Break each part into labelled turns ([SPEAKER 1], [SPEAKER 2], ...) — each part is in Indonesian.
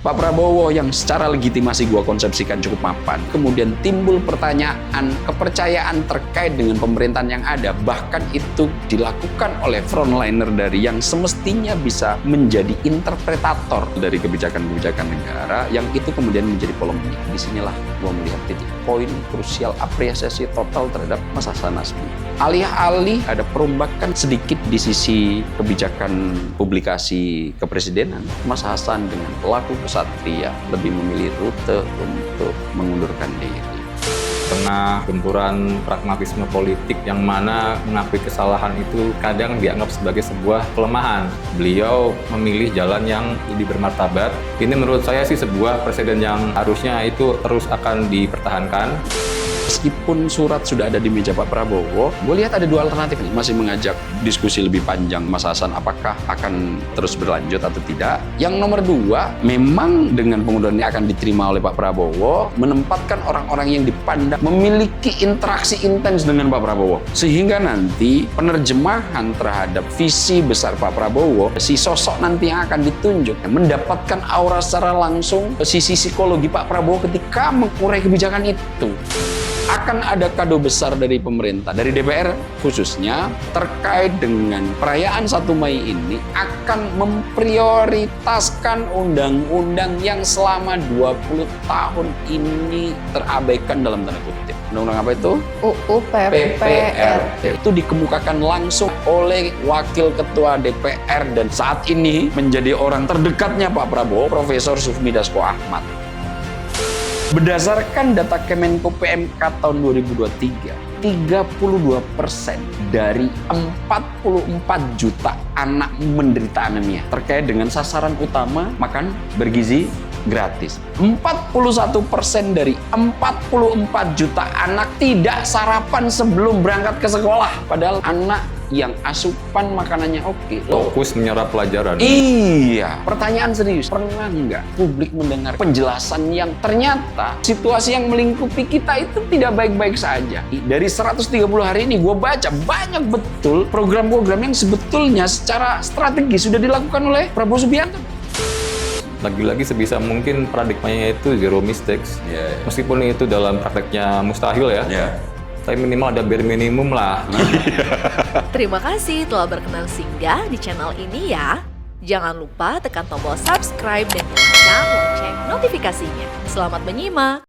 [SPEAKER 1] Pak Prabowo yang secara legitimasi gua konsepsikan cukup mapan. Kemudian timbul pertanyaan kepercayaan terkait dengan pemerintahan yang ada. Bahkan itu dilakukan oleh frontliner dari yang semestinya bisa menjadi interpretator dari kebijakan-kebijakan negara yang itu kemudian menjadi polemik. Disinilah gua melihat titik poin krusial apresiasi total terhadap Mas Hasan Nazmi. Alih-alih ada perombakan sedikit di sisi kebijakan publikasi kepresidenan, Mas Hasan dengan pelaku kesatria lebih memilih rute untuk mengundurkan diri.
[SPEAKER 2] Tengah gempuran pragmatisme politik yang mana mengakui kesalahan itu kadang dianggap sebagai sebuah kelemahan. Beliau memilih jalan yang lebih bermartabat. Ini menurut saya sih sebuah presiden yang harusnya itu terus akan dipertahankan.
[SPEAKER 1] Meskipun surat sudah ada di meja Pak Prabowo, gue lihat ada dua alternatif nih. Masih mengajak diskusi lebih panjang Mas Hasan apakah akan terus berlanjut atau tidak. Yang nomor dua, memang dengan pengunduran ini akan diterima oleh Pak Prabowo, menempatkan orang-orang yang dipandang memiliki interaksi intens dengan Pak Prabowo. Sehingga nanti penerjemahan terhadap visi besar Pak Prabowo, si sosok nanti yang akan ditunjuk, mendapatkan aura secara langsung sisi psikologi Pak Prabowo ketika mengurai kebijakan itu. Akan ada kado besar dari pemerintah, dari DPR khususnya terkait dengan perayaan 1 Mei ini akan memprioritaskan undang-undang yang selama 20 tahun ini terabaikan dalam tanda kutip. Undang-undang apa itu?
[SPEAKER 3] UU PPRT.
[SPEAKER 1] Itu dikemukakan langsung oleh Wakil Ketua DPR dan saat ini menjadi orang terdekatnya Pak Prabowo, Profesor Sufmi Dasko Ahmad. Berdasarkan data Kemenko PMK tahun 2023, 32% dari 44 juta anak menderita anemia. Terkait dengan sasaran utama makan bergizi gratis. 41% dari 44 juta anak tidak sarapan sebelum berangkat ke sekolah. Padahal anak yang asupan makanannya oke.
[SPEAKER 2] Fokus menyerap pelajaran.
[SPEAKER 1] Iya, pertanyaan serius. Pernah nggak publik mendengar penjelasan yang ternyata situasi yang melingkupi kita itu tidak baik-baik saja? Dari 130 hari ini gue baca banyak betul program-program yang sebetulnya secara strategis sudah dilakukan oleh Prabowo Subianto.
[SPEAKER 2] Lagi-lagi sebisa mungkin paradigmanya itu zero mistakes. Meskipun itu dalam prakteknya mustahil ya. Tapi minimal ada bare minimum lah.
[SPEAKER 4] Terima kasih telah berkenan singgah di channel ini ya. Jangan lupa tekan tombol subscribe dan nyalakan lonceng notifikasinya. Selamat menyimak.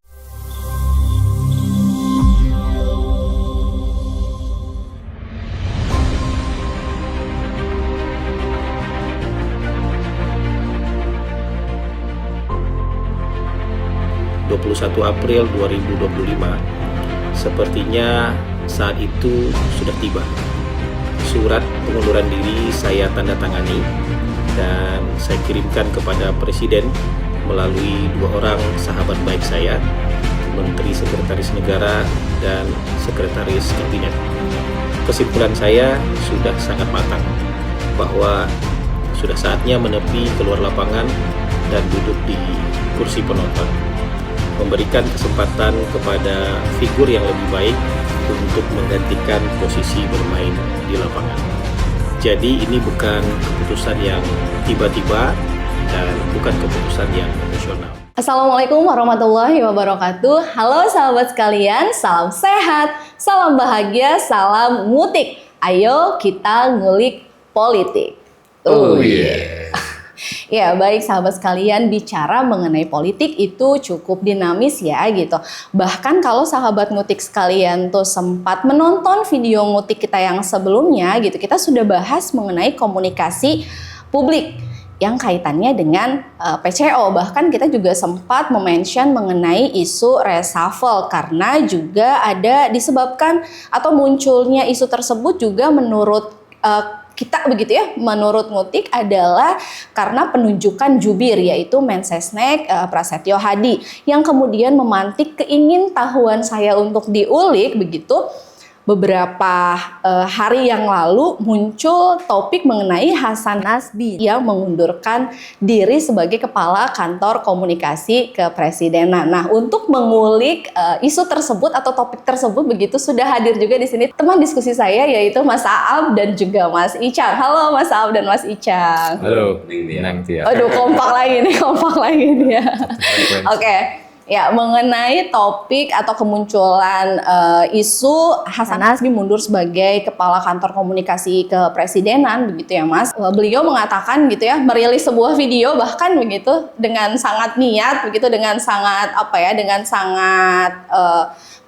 [SPEAKER 5] April 2025 sepertinya saat itu sudah tiba. Surat pengunduran diri saya tanda tangani dan saya kirimkan kepada Presiden melalui 2 orang sahabat baik saya, Menteri Sekretaris Negara dan Sekretaris Kabinet. Kesimpulan saya sudah sangat matang bahwa sudah saatnya menepi keluar lapangan dan duduk di kursi penonton, memberikan kesempatan kepada figur yang lebih baik untuk menggantikan posisi bermain di lapangan. Jadi ini bukan keputusan yang tiba-tiba dan bukan keputusan yang emosional.
[SPEAKER 3] Assalamualaikum warahmatullahi wabarakatuh. Halo sahabat sekalian, salam sehat, salam bahagia, salam mutik. Ayo kita ngulik politik.
[SPEAKER 1] Oh yeah.
[SPEAKER 3] Ya baik sahabat sekalian, bicara mengenai politik itu cukup dinamis ya gitu. Bahkan kalau sahabat ngutik sekalian tuh sempat menonton video ngutik kita yang sebelumnya gitu, kita sudah bahas mengenai komunikasi publik yang kaitannya dengan PCO. Bahkan kita juga sempat mention mengenai isu reshuffle karena juga ada disebabkan atau munculnya isu tersebut juga menurut kita begitu ya, menurut Ngutik adalah karena penunjukan jubir yaitu Mensesnek Prasetyo Hadi yang kemudian memantik keingintahuan saya untuk diulik begitu. beberapa hari yang lalu muncul topik mengenai Hasan Nasbi yang mengundurkan diri sebagai Kepala Kantor Komunikasi Kepresidenan. Nah, untuk mengulik isu tersebut atau topik tersebut begitu sudah hadir juga di sini teman diskusi saya yaitu Mas Aab dan juga Mas Icang. Halo Mas Aab dan Mas Icang.
[SPEAKER 2] Halo, Neng Tia.
[SPEAKER 3] Aduh, kompak lagi nih ya. Oke. Ya, mengenai topik atau kemunculan isu Hasan Nasbi mundur sebagai Kepala Kantor Komunikasi Kepresidenan, begitu ya Mas. Beliau mengatakan gitu ya, merilis sebuah video bahkan begitu dengan sangat niat, begitu dengan sangat dengan sangat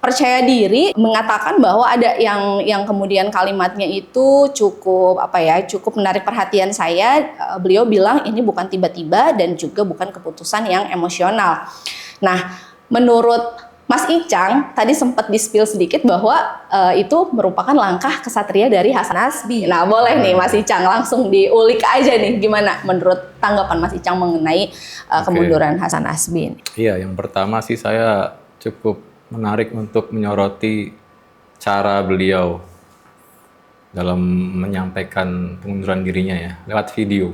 [SPEAKER 3] percaya diri, mengatakan bahwa ada yang kemudian kalimatnya itu cukup cukup menarik perhatian saya. Beliau bilang ini bukan tiba-tiba dan juga bukan keputusan yang emosional. Nah, menurut Mas Icang tadi sempat di-spill sedikit bahwa itu merupakan langkah kesatria dari Hasan Nasbi. Nah, boleh nih Mas Icang langsung diulik aja nih gimana menurut tanggapan Mas Icang mengenai kemunduran Hasan Nasbi.
[SPEAKER 2] Iya, yang pertama sih saya cukup menarik untuk menyoroti cara beliau dalam menyampaikan pengunduran dirinya ya lewat video.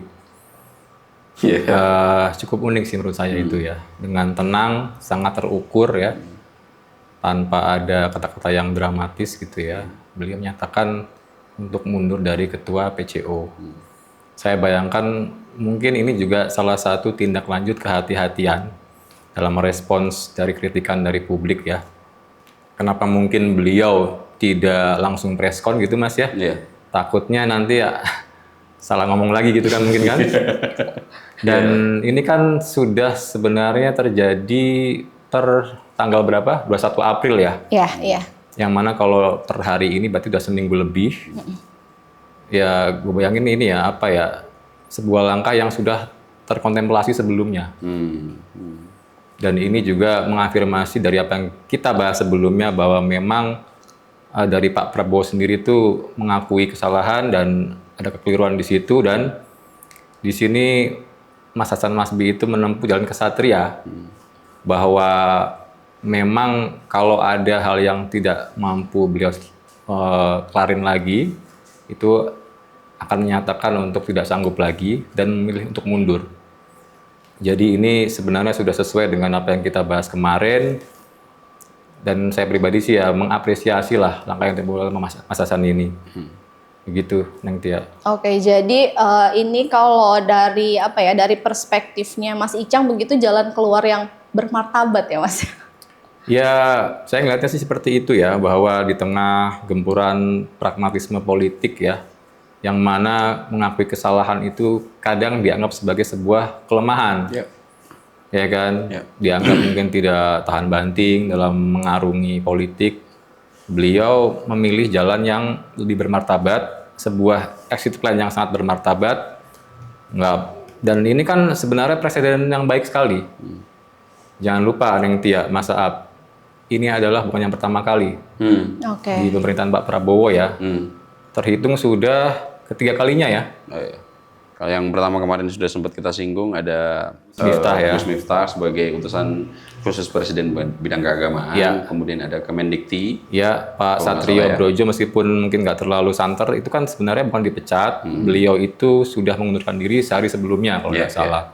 [SPEAKER 2] Cukup unik sih menurut saya itu ya, dengan tenang, sangat terukur ya, tanpa ada kata-kata yang dramatis gitu ya. Beliau menyatakan untuk mundur dari ketua PCO. Saya bayangkan mungkin ini juga salah satu tindak lanjut kehati-hatian dalam merespons dari kritikan dari publik ya. Kenapa mungkin beliau tidak langsung preskon gitu Mas ya? Takutnya nanti ya salah ngomong lagi gitu kan mungkin kan. Dan ini kan sudah sebenarnya terjadi tanggal berapa? 21 April ya?
[SPEAKER 3] Iya.
[SPEAKER 2] Yang mana kalau hari ini berarti udah seminggu lebih. Ya gue bayangin ini ya sebuah langkah yang sudah terkontemplasi sebelumnya. Dan ini juga mengafirmasi dari apa yang kita bahas sebelumnya bahwa memang dari Pak Prabowo sendiri itu mengakui kesalahan dan ada kekeliruan di situ, dan di sini Mas Hasan Nasbi itu menempuh jalan kesatria bahwa memang kalau ada hal yang tidak mampu beliau kelarin lagi itu akan menyatakan untuk tidak sanggup lagi dan memilih untuk mundur. Jadi ini sebenarnya sudah sesuai dengan apa yang kita bahas kemarin, dan saya pribadi sih ya mengapresiasi lah langkah yang diambil oleh Mas Hasan ini. Begitu, Neng Tia. Oke,
[SPEAKER 3] jadi ini kalau dari dari perspektifnya Mas Icang begitu jalan keluar yang bermartabat ya Mas?
[SPEAKER 2] Ya, saya ngelihatnya sih seperti itu ya, bahwa di tengah gempuran pragmatisme politik ya, yang mana mengakui kesalahan itu kadang dianggap sebagai sebuah kelemahan. Ya kan? Dianggap mungkin tidak tahan banting dalam mengarungi politik. Beliau memilih jalan yang lebih bermartabat, sebuah exit plan yang sangat bermartabat. Dan ini kan sebenarnya presiden yang baik sekali. Jangan lupa, Neng Tia, Mas Aab, ini adalah bukan yang pertama kali di pemerintahan Pak Prabowo ya. Terhitung sudah ketiga kalinya ya.
[SPEAKER 1] Kalau yang pertama kemarin sudah sempat kita singgung ada Gus Miftah sebagai utusan khusus Presiden bidang keagamaan, kemudian ada Kemendikti.
[SPEAKER 2] Ya, Pak Satrio Brojo meskipun mungkin nggak terlalu santer, itu kan sebenarnya bukan dipecat, beliau itu sudah mengundurkan diri sehari sebelumnya kalau nggak salah.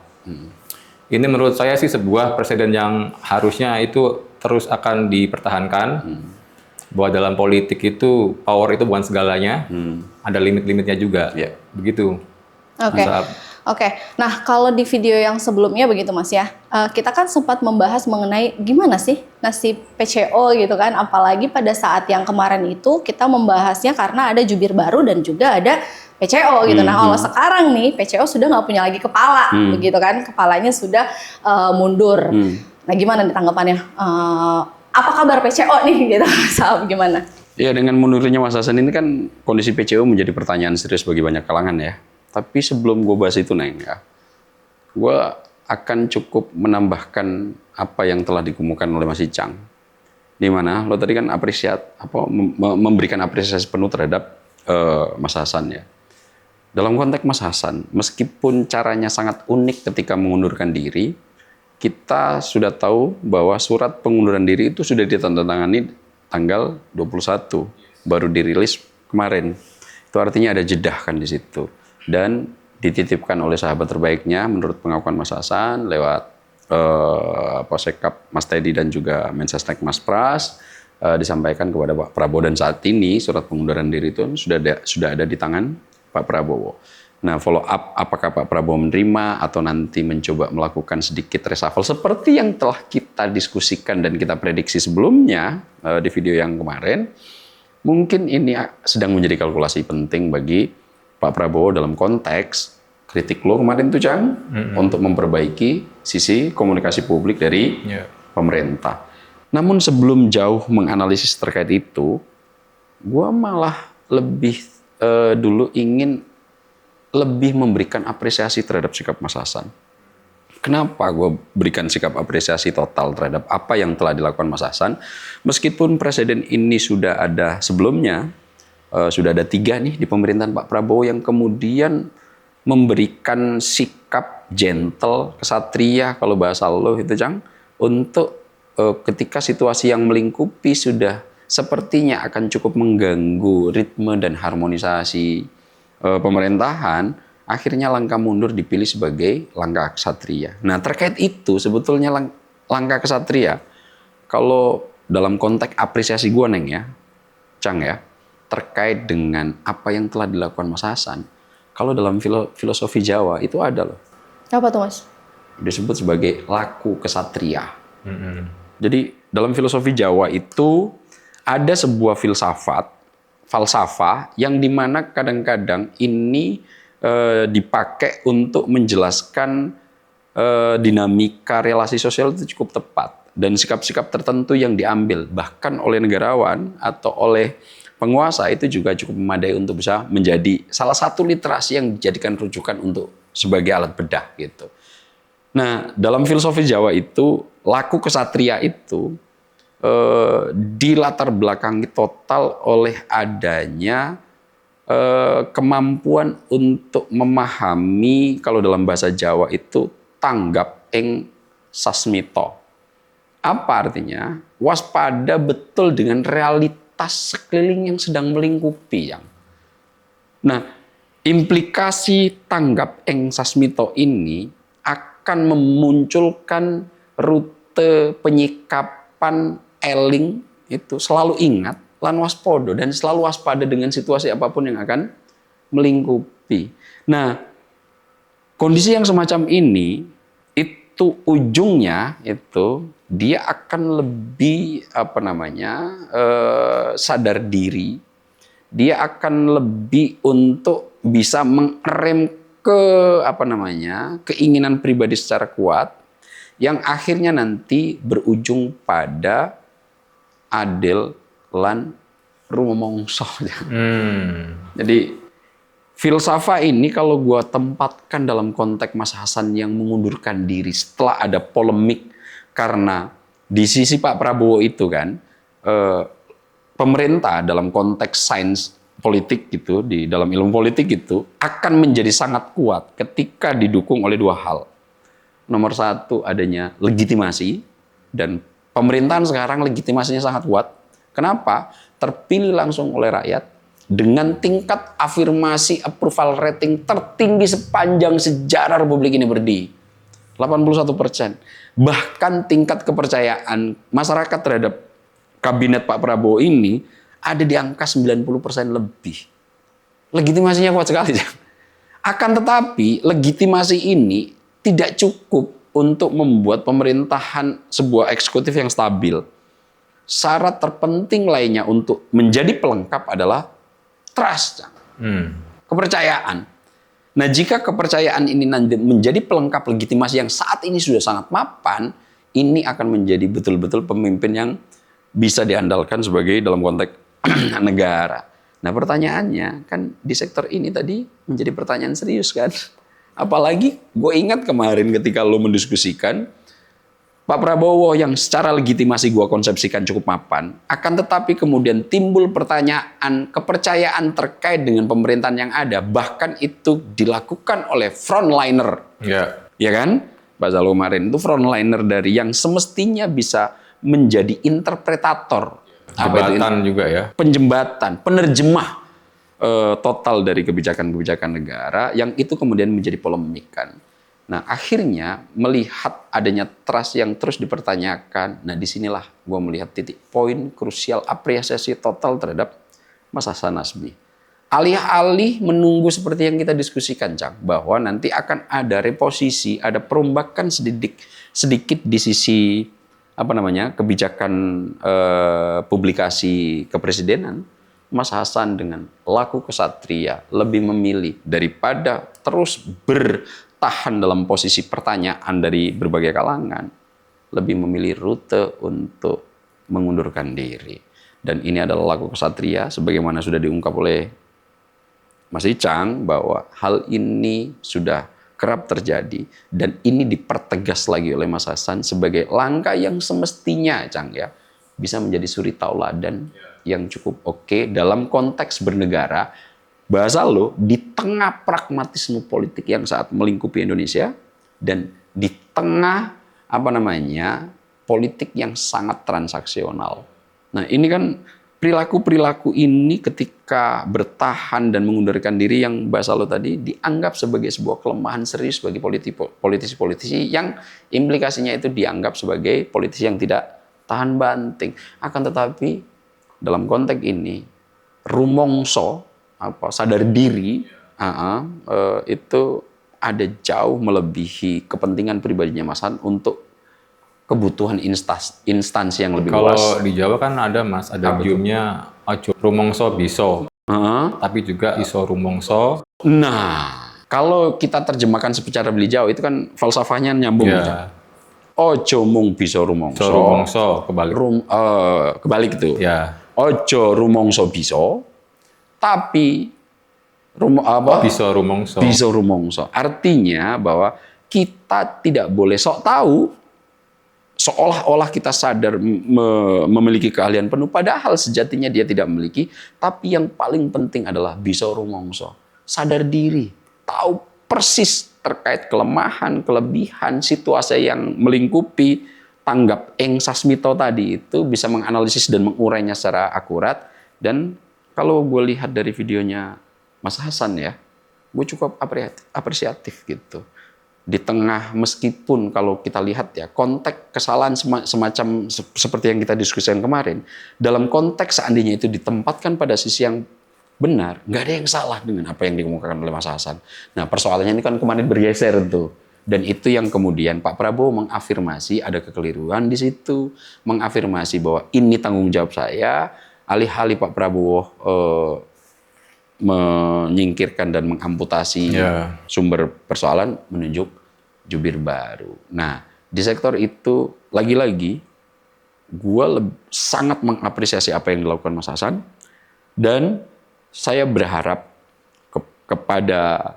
[SPEAKER 2] Ini menurut saya sih sebuah presiden yang harusnya itu terus akan dipertahankan. Bahwa dalam politik itu power itu bukan segalanya, ada limit-limitnya juga, begitu.
[SPEAKER 3] Oke. Nah, kalau di video yang sebelumnya begitu Mas ya, kita kan sempat membahas mengenai gimana sih nasib PCO gitu kan, apalagi pada saat yang kemarin itu kita membahasnya karena ada jubir baru dan juga ada PCO gitu. Nah, kalau sekarang nih PCO sudah nggak punya lagi kepala, begitu kan, kepalanya sudah mundur. Nah, gimana nih tanggapannya? Apa kabar PCO nih gitu, Saab, gimana?
[SPEAKER 1] Ya, dengan mundurnya Mas Hasan ini kan kondisi PCO menjadi pertanyaan serius bagi banyak kalangan ya. Tapi sebelum gue bahas itu, Neng, ya, gue akan cukup menambahkan apa yang telah dikemukakan oleh Mas Icang. Di mana lo tadi kan memberikan apresiasi penuh terhadap Mas Hasan ya. Dalam konteks Mas Hasan, meskipun caranya sangat unik ketika mengundurkan diri, kita sudah tahu bahwa surat pengunduran diri itu sudah ditandatangani tanggal 21 baru dirilis kemarin. Itu artinya ada jeda kan di situ. Dan dititipkan oleh sahabat terbaiknya menurut pengakuan Mas Hasan lewat Sekap Mas Teddy dan juga Mensesnek Mas Pras, disampaikan kepada Pak Prabowo, dan saat ini surat pengunduran diri itu sudah ada di tangan Pak Prabowo. Nah, follow up apakah Pak Prabowo menerima atau nanti mencoba melakukan sedikit reshuffle seperti yang telah kita diskusikan dan kita prediksi sebelumnya di video yang kemarin. Mungkin ini sedang menjadi kalkulasi penting bagi Pak Prabowo dalam konteks kritik lo kemarin tuh, Cang, untuk memperbaiki sisi komunikasi publik dari pemerintah. Namun sebelum jauh menganalisis terkait itu, gue malah lebih dulu ingin lebih memberikan apresiasi terhadap sikap Mas Hasan. Kenapa gue berikan sikap apresiasi total terhadap apa yang telah dilakukan Mas Hasan? Meskipun presiden ini sudah ada sebelumnya, sudah ada 3 nih di pemerintahan Pak Prabowo yang kemudian memberikan sikap gentle, kesatria kalau bahasa lo itu, Cang, untuk ketika situasi yang melingkupi sudah sepertinya akan cukup mengganggu ritme dan harmonisasi pemerintahan, akhirnya langkah mundur dipilih sebagai langkah kesatria. Nah, terkait itu sebetulnya langkah kesatria, kalau dalam konteks apresiasi gue, Neng ya, Cang ya, terkait dengan apa yang telah dilakukan Mas Hasan, kalau dalam filosofi Jawa itu ada loh.
[SPEAKER 3] Apa tuh, Mas?
[SPEAKER 1] Disebut sebagai laku kesatria. Jadi dalam filosofi Jawa itu ada sebuah falsafah yang dimana kadang-kadang ini dipakai untuk menjelaskan dinamika relasi sosial itu cukup tepat, dan sikap-sikap tertentu yang diambil bahkan oleh negarawan atau oleh penguasa itu juga cukup memadai untuk bisa menjadi salah satu literasi yang dijadikan rujukan untuk sebagai alat bedah gitu. Nah, dalam filosofi Jawa itu laku kesatria itu dilatar belakangi total oleh adanya kemampuan untuk memahami, kalau dalam bahasa Jawa itu tanggap ing sasmito. Apa artinya? Waspada betul dengan realitas sekeliling yang sedang melingkupi. Nah, implikasi tanggap ing sasmito ini akan memunculkan rute penyikapan eling itu selalu ingat lan waspodo dan selalu waspada dengan situasi apapun yang akan melingkupi. Nah, kondisi yang semacam ini itu ujungnya itu dia akan lebih sadar diri. Dia akan lebih untuk bisa mengerem keinginan pribadi secara kuat yang akhirnya nanti berujung pada adil lan rumongso. Jadi filsafah ini kalau gue tempatkan dalam konteks Mas Hasan yang mengundurkan diri setelah ada polemik, karena di sisi Pak Prabowo itu kan pemerintah dalam konteks sains politik gitu, di dalam ilmu politik itu akan menjadi sangat kuat ketika didukung oleh 2 hal. Nomor 1 adanya legitimasi, dan pemerintahan sekarang legitimasinya sangat kuat. Kenapa? Terpilih langsung oleh rakyat dengan tingkat afirmasi approval rating tertinggi sepanjang sejarah Republik ini berdiri. 81%. Bahkan tingkat kepercayaan masyarakat terhadap kabinet Pak Prabowo ini ada di angka 90% lebih. Legitimasinya kuat sekali. Akan tetapi legitimasi ini tidak cukup untuk membuat pemerintahan sebuah eksekutif yang stabil. Syarat terpenting lainnya untuk menjadi pelengkap adalah trust, kepercayaan. Nah, jika kepercayaan ini nanti menjadi pelengkap legitimasi yang saat ini sudah sangat mapan, ini akan menjadi betul-betul pemimpin yang bisa diandalkan sebagai dalam konteks negara. Nah, pertanyaannya kan di sektor ini tadi menjadi pertanyaan serius kan. Apalagi gue ingat kemarin ketika lo mendiskusikan Pak Prabowo yang secara legitimasi gue konsepsikan cukup mapan, akan tetapi kemudian timbul pertanyaan kepercayaan terkait dengan pemerintahan yang ada, bahkan itu dilakukan oleh frontliner, ya kan? Pak Zalo kemarin itu frontliner dari yang semestinya bisa menjadi interpretator
[SPEAKER 2] Jembatan juga ya.
[SPEAKER 1] Penjembatan, penerjemah total dari kebijakan-kebijakan negara yang itu kemudian menjadi polemik kan. Nah akhirnya melihat adanya trust yang terus dipertanyakan, nah disinilah gue melihat titik poin krusial apresiasi total terhadap Mas Hasan Nasbi. Alih-alih menunggu seperti yang kita diskusikan, Cang, bahwa nanti akan ada reposisi, ada perombakan sedikit di sisi kebijakan publikasi kepresidenan, Mas Hasan dengan laku kesatria lebih memilih daripada terus bertahan dalam posisi pertanyaan dari berbagai kalangan, lebih memilih rute untuk mengundurkan diri. Dan ini adalah laku kesatria sebagaimana sudah diungkap oleh Mas Icang bahwa hal ini sudah kerap terjadi dan ini dipertegas lagi oleh Mas Hasan sebagai langkah yang semestinya, Cang, ya, bisa menjadi suri tauladan yang cukup oke dalam konteks bernegara. Bahasa lo di tengah pragmatisme politik yang saat melingkupi Indonesia dan di tengah politik yang sangat transaksional. Nah, ini kan perilaku-perilaku ini ketika bertahan dan mengundurkan diri yang bahasa lo tadi dianggap sebagai sebuah kelemahan serius bagi politisi-politisi yang implikasinya itu dianggap sebagai politisi yang tidak tahan banting. Akan tetapi dalam konteks ini rumongso sadar diri itu ada jauh melebihi kepentingan pribadinya Mas Han untuk kebutuhan instansi yang lebih luas.
[SPEAKER 2] Kalau di Jawa kan ada Mas, ada idiomnya ojo rumongso biso, tapi juga iso rumongso.
[SPEAKER 1] Nah, kalau kita terjemahkan secara beli Jawa itu kan falsafahnya nyambung.
[SPEAKER 2] Ya.
[SPEAKER 1] Ojo mung bisa rumongso.
[SPEAKER 2] Iso rumongso kebalik.
[SPEAKER 1] Kebalik itu.
[SPEAKER 2] Ya.
[SPEAKER 1] Ojo rumongso bisa, tapi
[SPEAKER 2] Bisa rumongso.
[SPEAKER 1] Bisa rumongso. Artinya bahwa kita tidak boleh sok tahu seolah-olah kita sadar memiliki keahlian penuh, padahal sejatinya dia tidak memiliki. Tapi yang paling penting adalah bisa rumongso. Sadar diri, tahu persis terkait kelemahan, kelebihan, situasi yang melingkupi, tanggap Eng Sasmito tadi itu bisa menganalisis dan mengurainya secara akurat. Dan kalau gue lihat dari videonya Mas Hasan ya, gue cukup apresiatif gitu. Di tengah, meskipun kalau kita lihat ya, konteks kesalahan semacam seperti yang kita diskusikan kemarin, dalam konteks seandainya itu ditempatkan pada sisi yang benar, nggak ada yang salah dengan apa yang dikemukakan oleh Mas Hasan. Nah persoalannya ini kan kemarin bergeser tuh. Dan itu yang kemudian Pak Prabowo mengafirmasi ada kekeliruan di situ, mengafirmasi bahwa ini tanggung jawab saya, alih-alih Pak Prabowo menyingkirkan dan mengamputasi sumber persoalan, menunjuk jubir baru. Nah, di sektor itu lagi-lagi gue sangat mengapresiasi apa yang dilakukan Mas Hasan, dan saya berharap kepada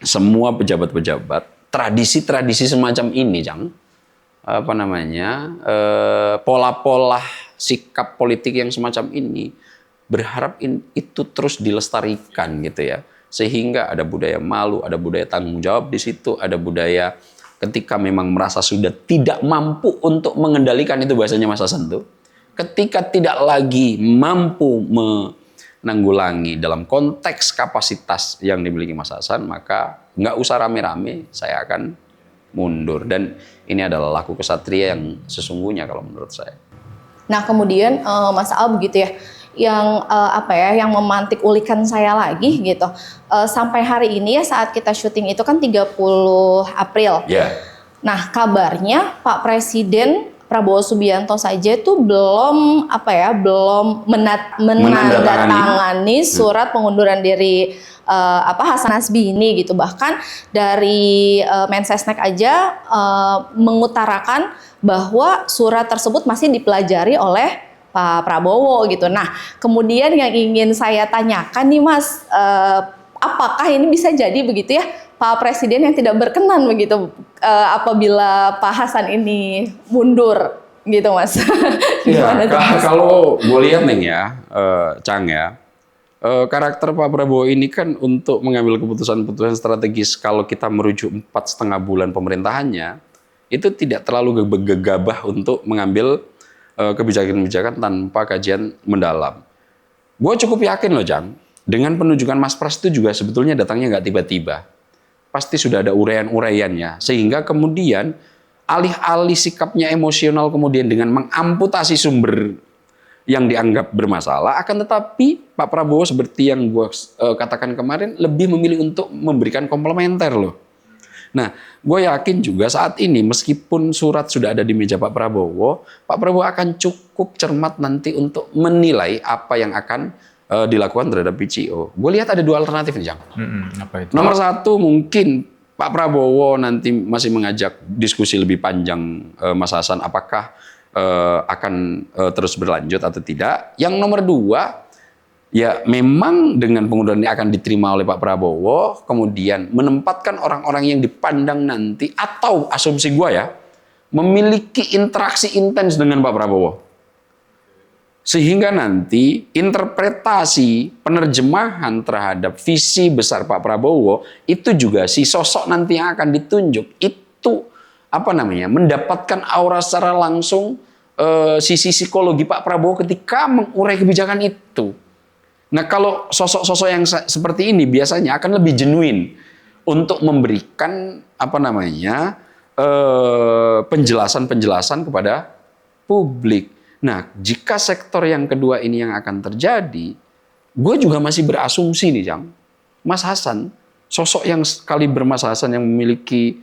[SPEAKER 1] semua pejabat-pejabat tradisi-tradisi semacam ini, Jang, pola-pola sikap politik yang semacam ini, berharap itu terus dilestarikan gitu ya, sehingga ada budaya malu, ada budaya tanggung jawab di situ, ada budaya ketika memang merasa sudah tidak mampu untuk mengendalikan, itu bahasanya Mas Hasan tuh, ketika tidak lagi mampu menanggulangi dalam konteks kapasitas yang dimiliki Mas Hasan, maka nggak usah rame-rame, saya akan mundur. Dan ini adalah laku kesatria yang sesungguhnya kalau menurut saya.
[SPEAKER 3] Nah kemudian Mas Al begitu ya, yang memantik ulikan saya lagi gitu. Sampai hari ini ya, saat kita syuting itu kan 30 April.
[SPEAKER 1] Yeah.
[SPEAKER 3] Nah kabarnya Pak Presiden Prabowo Subianto saja itu belum menandatangani surat pengunduran diri Hasan Nasbi ini gitu. Bahkan dari Mensesnek aja mengutarakan bahwa surat tersebut masih dipelajari oleh Pak Prabowo gitu. Nah, kemudian yang ingin saya tanyakan nih Mas, apakah ini bisa jadi begitu ya, Pak Presiden yang tidak berkenan begitu apabila Pak Hasan ini mundur gitu Mas?
[SPEAKER 1] Ya, kalau gue lihat nih ya, Cang ya, karakter Pak Prabowo ini kan untuk mengambil keputusan-keputusan strategis, kalau kita merujuk 4,5 bulan pemerintahannya, itu tidak terlalu gegabah untuk mengambil kebijakan-kebijakan tanpa kajian mendalam. Gue cukup yakin loh, Jang, dengan penunjukan Mas Pras itu juga sebetulnya datangnya nggak tiba-tiba. Pasti sudah ada uraian-uraiannya, sehingga kemudian alih-alih sikapnya emosional kemudian dengan mengamputasi sumber yang dianggap bermasalah, akan tetapi Pak Prabowo seperti yang gue katakan kemarin lebih memilih untuk memberikan komplementer loh. Nah, gue yakin juga saat ini meskipun surat sudah ada di meja Pak Prabowo akan cukup cermat nanti untuk menilai apa yang akan dilakukan terhadap PCO. Gue lihat ada dua alternatif nih, Jang.
[SPEAKER 2] Apa itu?
[SPEAKER 1] Nomor satu, mungkin Pak Prabowo nanti masih mengajak diskusi lebih panjang, Mas Hasan, apakah akan terus berlanjut atau tidak. Yang nomor dua, ya memang dengan pengunduran ini akan diterima oleh Pak Prabowo, kemudian menempatkan orang-orang yang dipandang nanti, atau asumsi gue ya, memiliki interaksi intens dengan Pak Prabowo. Sehingga nanti interpretasi penerjemahan terhadap visi besar Pak Prabowo itu juga si sosok nanti yang akan ditunjuk itu mendapatkan aura secara langsung sisi psikologi Pak Prabowo ketika mengurai kebijakan itu. Nah, kalau sosok-sosok yang seperti ini biasanya akan lebih genuine untuk memberikan penjelasan-penjelasan kepada publik. Nah, jika sektor yang kedua ini yang akan terjadi, gue juga masih berasumsi nih, Jang, Mas Hasan, sosok yang kaliber Mas Hasan yang memiliki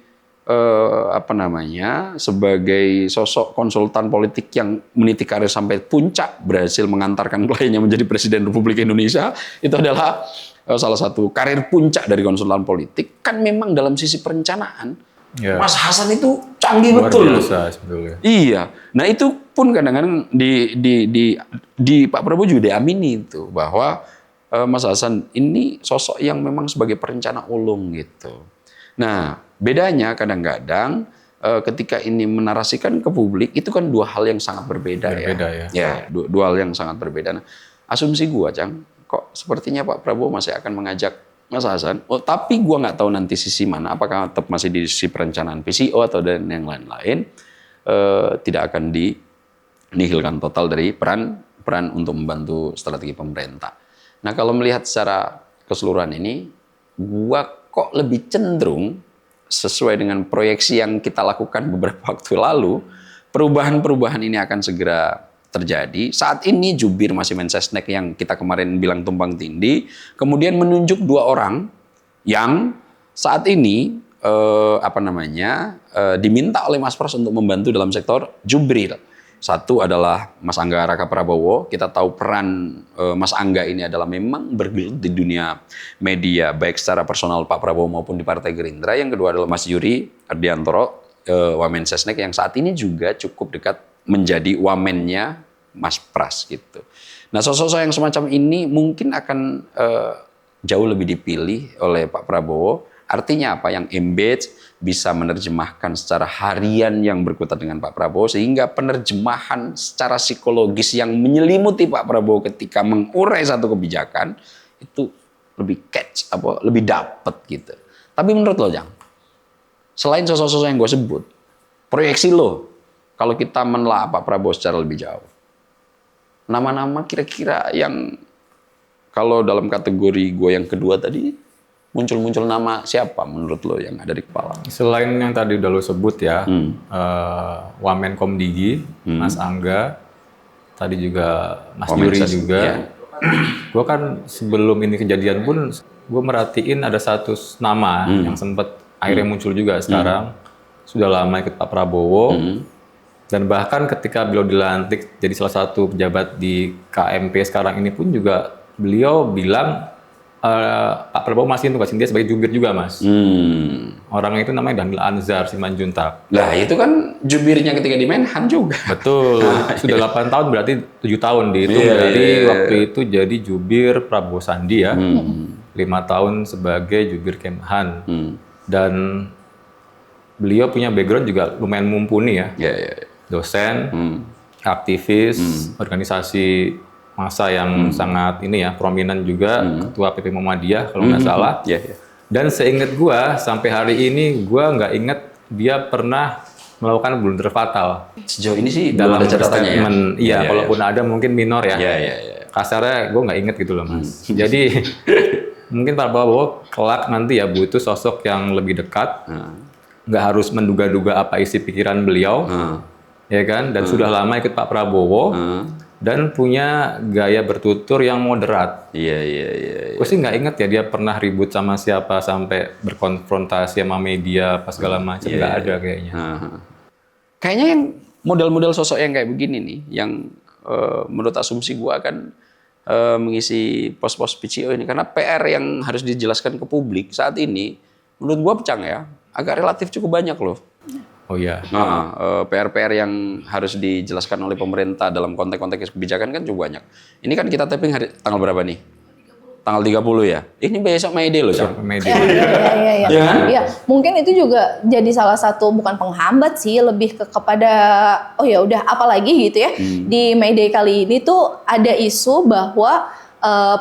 [SPEAKER 1] sebagai sosok konsultan politik yang meniti karir sampai puncak, berhasil mengantarkan kliennya menjadi Presiden Republik Indonesia, itu adalah salah satu karir puncak dari konsultan politik. Kan memang dalam sisi perencanaan, Mas Hasan itu canggih
[SPEAKER 2] luar
[SPEAKER 1] betul.
[SPEAKER 2] Biasa sebetulnya.
[SPEAKER 1] Iya. Nah, itu pun kadang-kadang di Pak Prabowo juga diamini itu bahwa Mas Hasan ini sosok yang memang sebagai perencana ulung gitu. Nah, bedanya kadang-kadang ketika ini menarasikan ke publik itu kan dua hal yang sangat berbeda ya. Ya, dua hal yang sangat berbeda. Nah, asumsi gua, Cang, kok sepertinya Pak Prabowo masih akan mengajak Mas Hasan, tapi gua nggak tahu nanti sisi mana, apakah tetap masih di sisi perencanaan PCO atau dan yang lain-lain, tidak akan dinihilkan total dari peran untuk membantu strategi pemerintah. Nah, kalau melihat secara keseluruhan ini, gua kok lebih cenderung sesuai dengan proyeksi yang kita lakukan beberapa waktu lalu, perubahan-perubahan ini akan segera terjadi. Saat ini jubir masih Mensesnek yang kita kemarin bilang tumpang tindih, kemudian menunjuk dua orang yang saat ini diminta oleh Mas Pras untuk membantu dalam sektor jubril. Satu adalah Mas Angga Raka Prabowo. Kita tahu peran Mas Angga ini adalah memang bergelut di dunia media, baik secara personal Pak Prabowo maupun di Partai Gerindra. Yang kedua adalah Mas Yuri Ardiantoro, Wamensesnek, yang saat ini juga cukup dekat menjadi wamennya Mas Pras gitu. Nah, sosok-sosok yang semacam ini mungkin akan jauh lebih dipilih oleh Pak Prabowo. Artinya apa? Yang embed bisa menerjemahkan secara harian yang berkutat dengan Pak Prabowo, sehingga penerjemahan secara psikologis yang menyelimuti Pak Prabowo ketika mengurai satu kebijakan itu lebih lebih dapet gitu. Tapi menurut lo, Jang, selain sosok-sosok yang gue sebut, proyeksi lo kalau kita menelaah Pak Prabowo secara lebih jauh, nama-nama kira-kira yang kalau dalam kategori gue yang kedua tadi, muncul nama siapa menurut lo yang ada di kepala?
[SPEAKER 2] Selain yang tadi udah lo sebut ya, Wamenkom Digi, Mas Angga, tadi juga Mas Yuri juga. Ya. Gue kan sebelum ini kejadian pun, gue merhatiin ada satu nama yang sempat akhirnya muncul juga sekarang. Sudah lama ikut Pak Prabowo. Dan bahkan ketika beliau dilantik jadi salah satu pejabat di KMP sekarang ini pun juga beliau bilang Pak Prabowo masih nugasin dia sebagai jubir juga, Mas. Orangnya itu namanya Dhanil Anzar Simanjuntak.
[SPEAKER 1] Lah, itu kan jubirnya ketika di Menhan juga.
[SPEAKER 2] Betul. Sudah 8 tahun berarti 7 tahun dihitung. Waktu itu jadi jubir Prabowo Sandi ya. 5 tahun sebagai jubir Kemhan. Dan beliau punya background juga lumayan mumpuni ya. Dosen, aktivis, organisasi masa yang sangat prominent juga, ketua PP Muhammadiyah kalau nggak salah. Dan seingat gua sampai hari ini gua nggak ingat dia pernah melakukan blunder fatal.
[SPEAKER 1] Sejauh ini sih
[SPEAKER 2] Dalam
[SPEAKER 1] belum ada catatannya ya.
[SPEAKER 2] statement, iya,
[SPEAKER 1] Iya,
[SPEAKER 2] kalaupun ada mungkin minor ya.
[SPEAKER 1] Iya.
[SPEAKER 2] Kasarnya gue nggak inget gitu loh Mas. Jadi mungkin Pak Prabowo kelak nanti ya butuh sosok yang lebih dekat, nggak harus menduga-duga apa isi pikiran beliau, ya kan? Dan sudah lama ikut Pak Prabowo dan punya gaya bertutur yang moderat.
[SPEAKER 1] Iya.
[SPEAKER 2] Gue sih nggak inget ya dia pernah ribut sama siapa sampai berkonfrontasi sama media apa segala macam, nggak ada kayaknya.
[SPEAKER 1] Kayaknya yang model-model sosok yang kayak begini nih, yang menurut asumsi gua akan mengisi pos-pos PCO ini, karena PR yang harus dijelaskan ke publik saat ini, menurut gua Cang ya, agak relatif cukup banyak loh.
[SPEAKER 2] Oh iya.
[SPEAKER 1] PR-PR yang harus dijelaskan oleh pemerintah dalam konteks-konteks kebijakan kan cukup banyak. Ini kan kita taping hari tanggal berapa nih? Tanggal 30 ya? Ini besok May Day loh, Cang.
[SPEAKER 2] Media.
[SPEAKER 3] Iya.
[SPEAKER 1] Iya kan?
[SPEAKER 3] Iya, mungkin itu juga jadi salah satu bukan penghambat sih, lebih kepada oh ya udah apalagi gitu ya. Di May Day kali ini tuh ada isu bahwa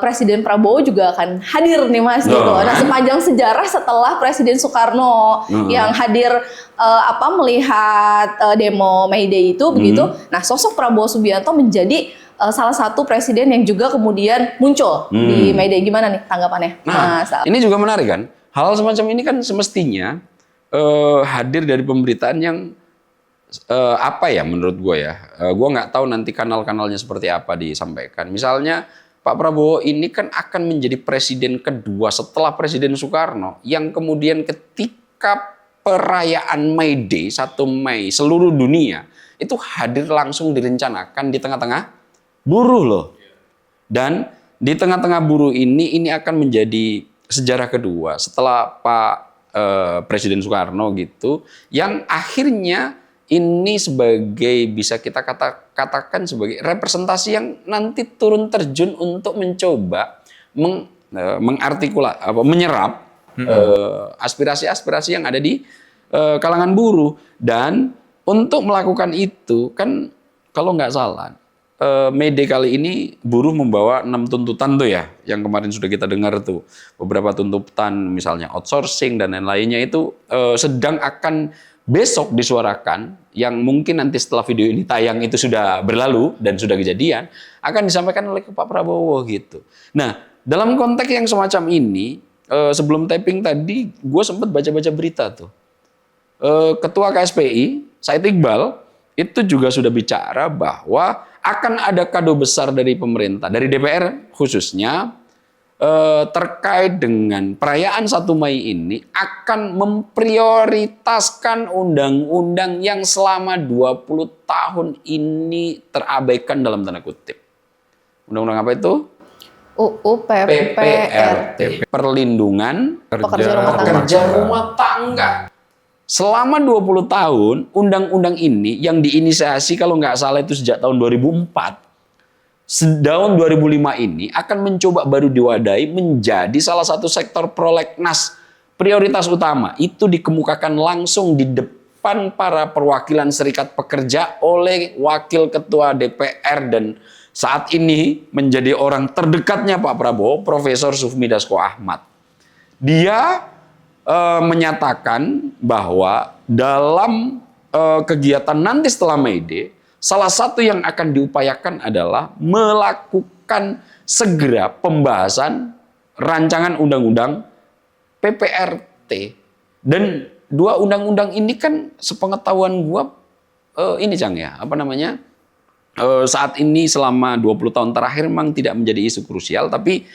[SPEAKER 3] Presiden Prabowo juga akan hadir nih Mas gitu. Nah, sepanjang sejarah setelah Presiden Soekarno yang hadir melihat demo May Day itu begitu. Nah, sosok Prabowo Subianto menjadi salah satu presiden yang juga kemudian muncul di May Day. Gimana nih tanggapannya?
[SPEAKER 1] Nah,
[SPEAKER 3] Mas?
[SPEAKER 1] ini juga menarik kan? Hal semacam ini kan semestinya hadir dari pemberitaan yang menurut gue ya. Gue nggak tahu nanti kanal-kanalnya seperti apa disampaikan. Misalnya Pak Prabowo ini kan akan menjadi presiden kedua setelah Presiden Soekarno yang kemudian ketika perayaan May Day 1 Mei seluruh dunia itu hadir langsung direncanakan di tengah-tengah buruh loh. Dan di tengah-tengah buruh ini akan menjadi sejarah kedua setelah Pak Presiden Soekarno gitu, yang akhirnya ini sebagai bisa kita katakan sebagai representasi yang nanti turun terjun untuk mencoba menyerap aspirasi-aspirasi yang ada di kalangan buruh. Dan untuk melakukan itu kan kalau nggak salah May Day kali ini buruh membawa 6 tuntutan tuh ya, yang kemarin sudah kita dengar tuh. Beberapa tuntutan misalnya outsourcing dan lain-lainnya itu sedang akan besok disuarakan, yang mungkin nanti setelah video ini tayang itu sudah berlalu dan sudah kejadian, akan disampaikan oleh Pak Prabowo gitu. Nah, dalam konteks yang semacam ini, sebelum taping tadi gue sempat baca-baca berita tuh. Ketua KSPI, Said Iqbal, itu juga sudah bicara bahwa akan ada kado besar dari pemerintah, dari DPR khususnya, terkait dengan perayaan 1 Mei ini akan memprioritaskan undang-undang yang selama 20 tahun ini terabaikan dalam tanda kutip. Undang-undang apa itu?
[SPEAKER 3] UU PPRT.
[SPEAKER 1] Perlindungan
[SPEAKER 3] Pekerja
[SPEAKER 1] rumah tangga. Selama 20 tahun, undang-undang ini yang diinisiasi kalau nggak salah itu sejak tahun 2004, tahun 2005 ini akan mencoba baru diwadahi menjadi salah satu sektor prolegnas prioritas utama. Itu dikemukakan langsung di depan para perwakilan serikat pekerja oleh Wakil Ketua DPR dan saat ini menjadi orang terdekatnya Pak Prabowo, Profesor Sufmi Dasko Ahmad. Dia menyatakan bahwa dalam kegiatan nanti setelah May Day, salah satu yang akan diupayakan adalah melakukan segera pembahasan rancangan undang-undang PPRT. Dan 2 undang-undang ini kan sepengetahuan gua ini Cang ya, saat ini selama 20 tahun terakhir memang tidak menjadi isu krusial, tapi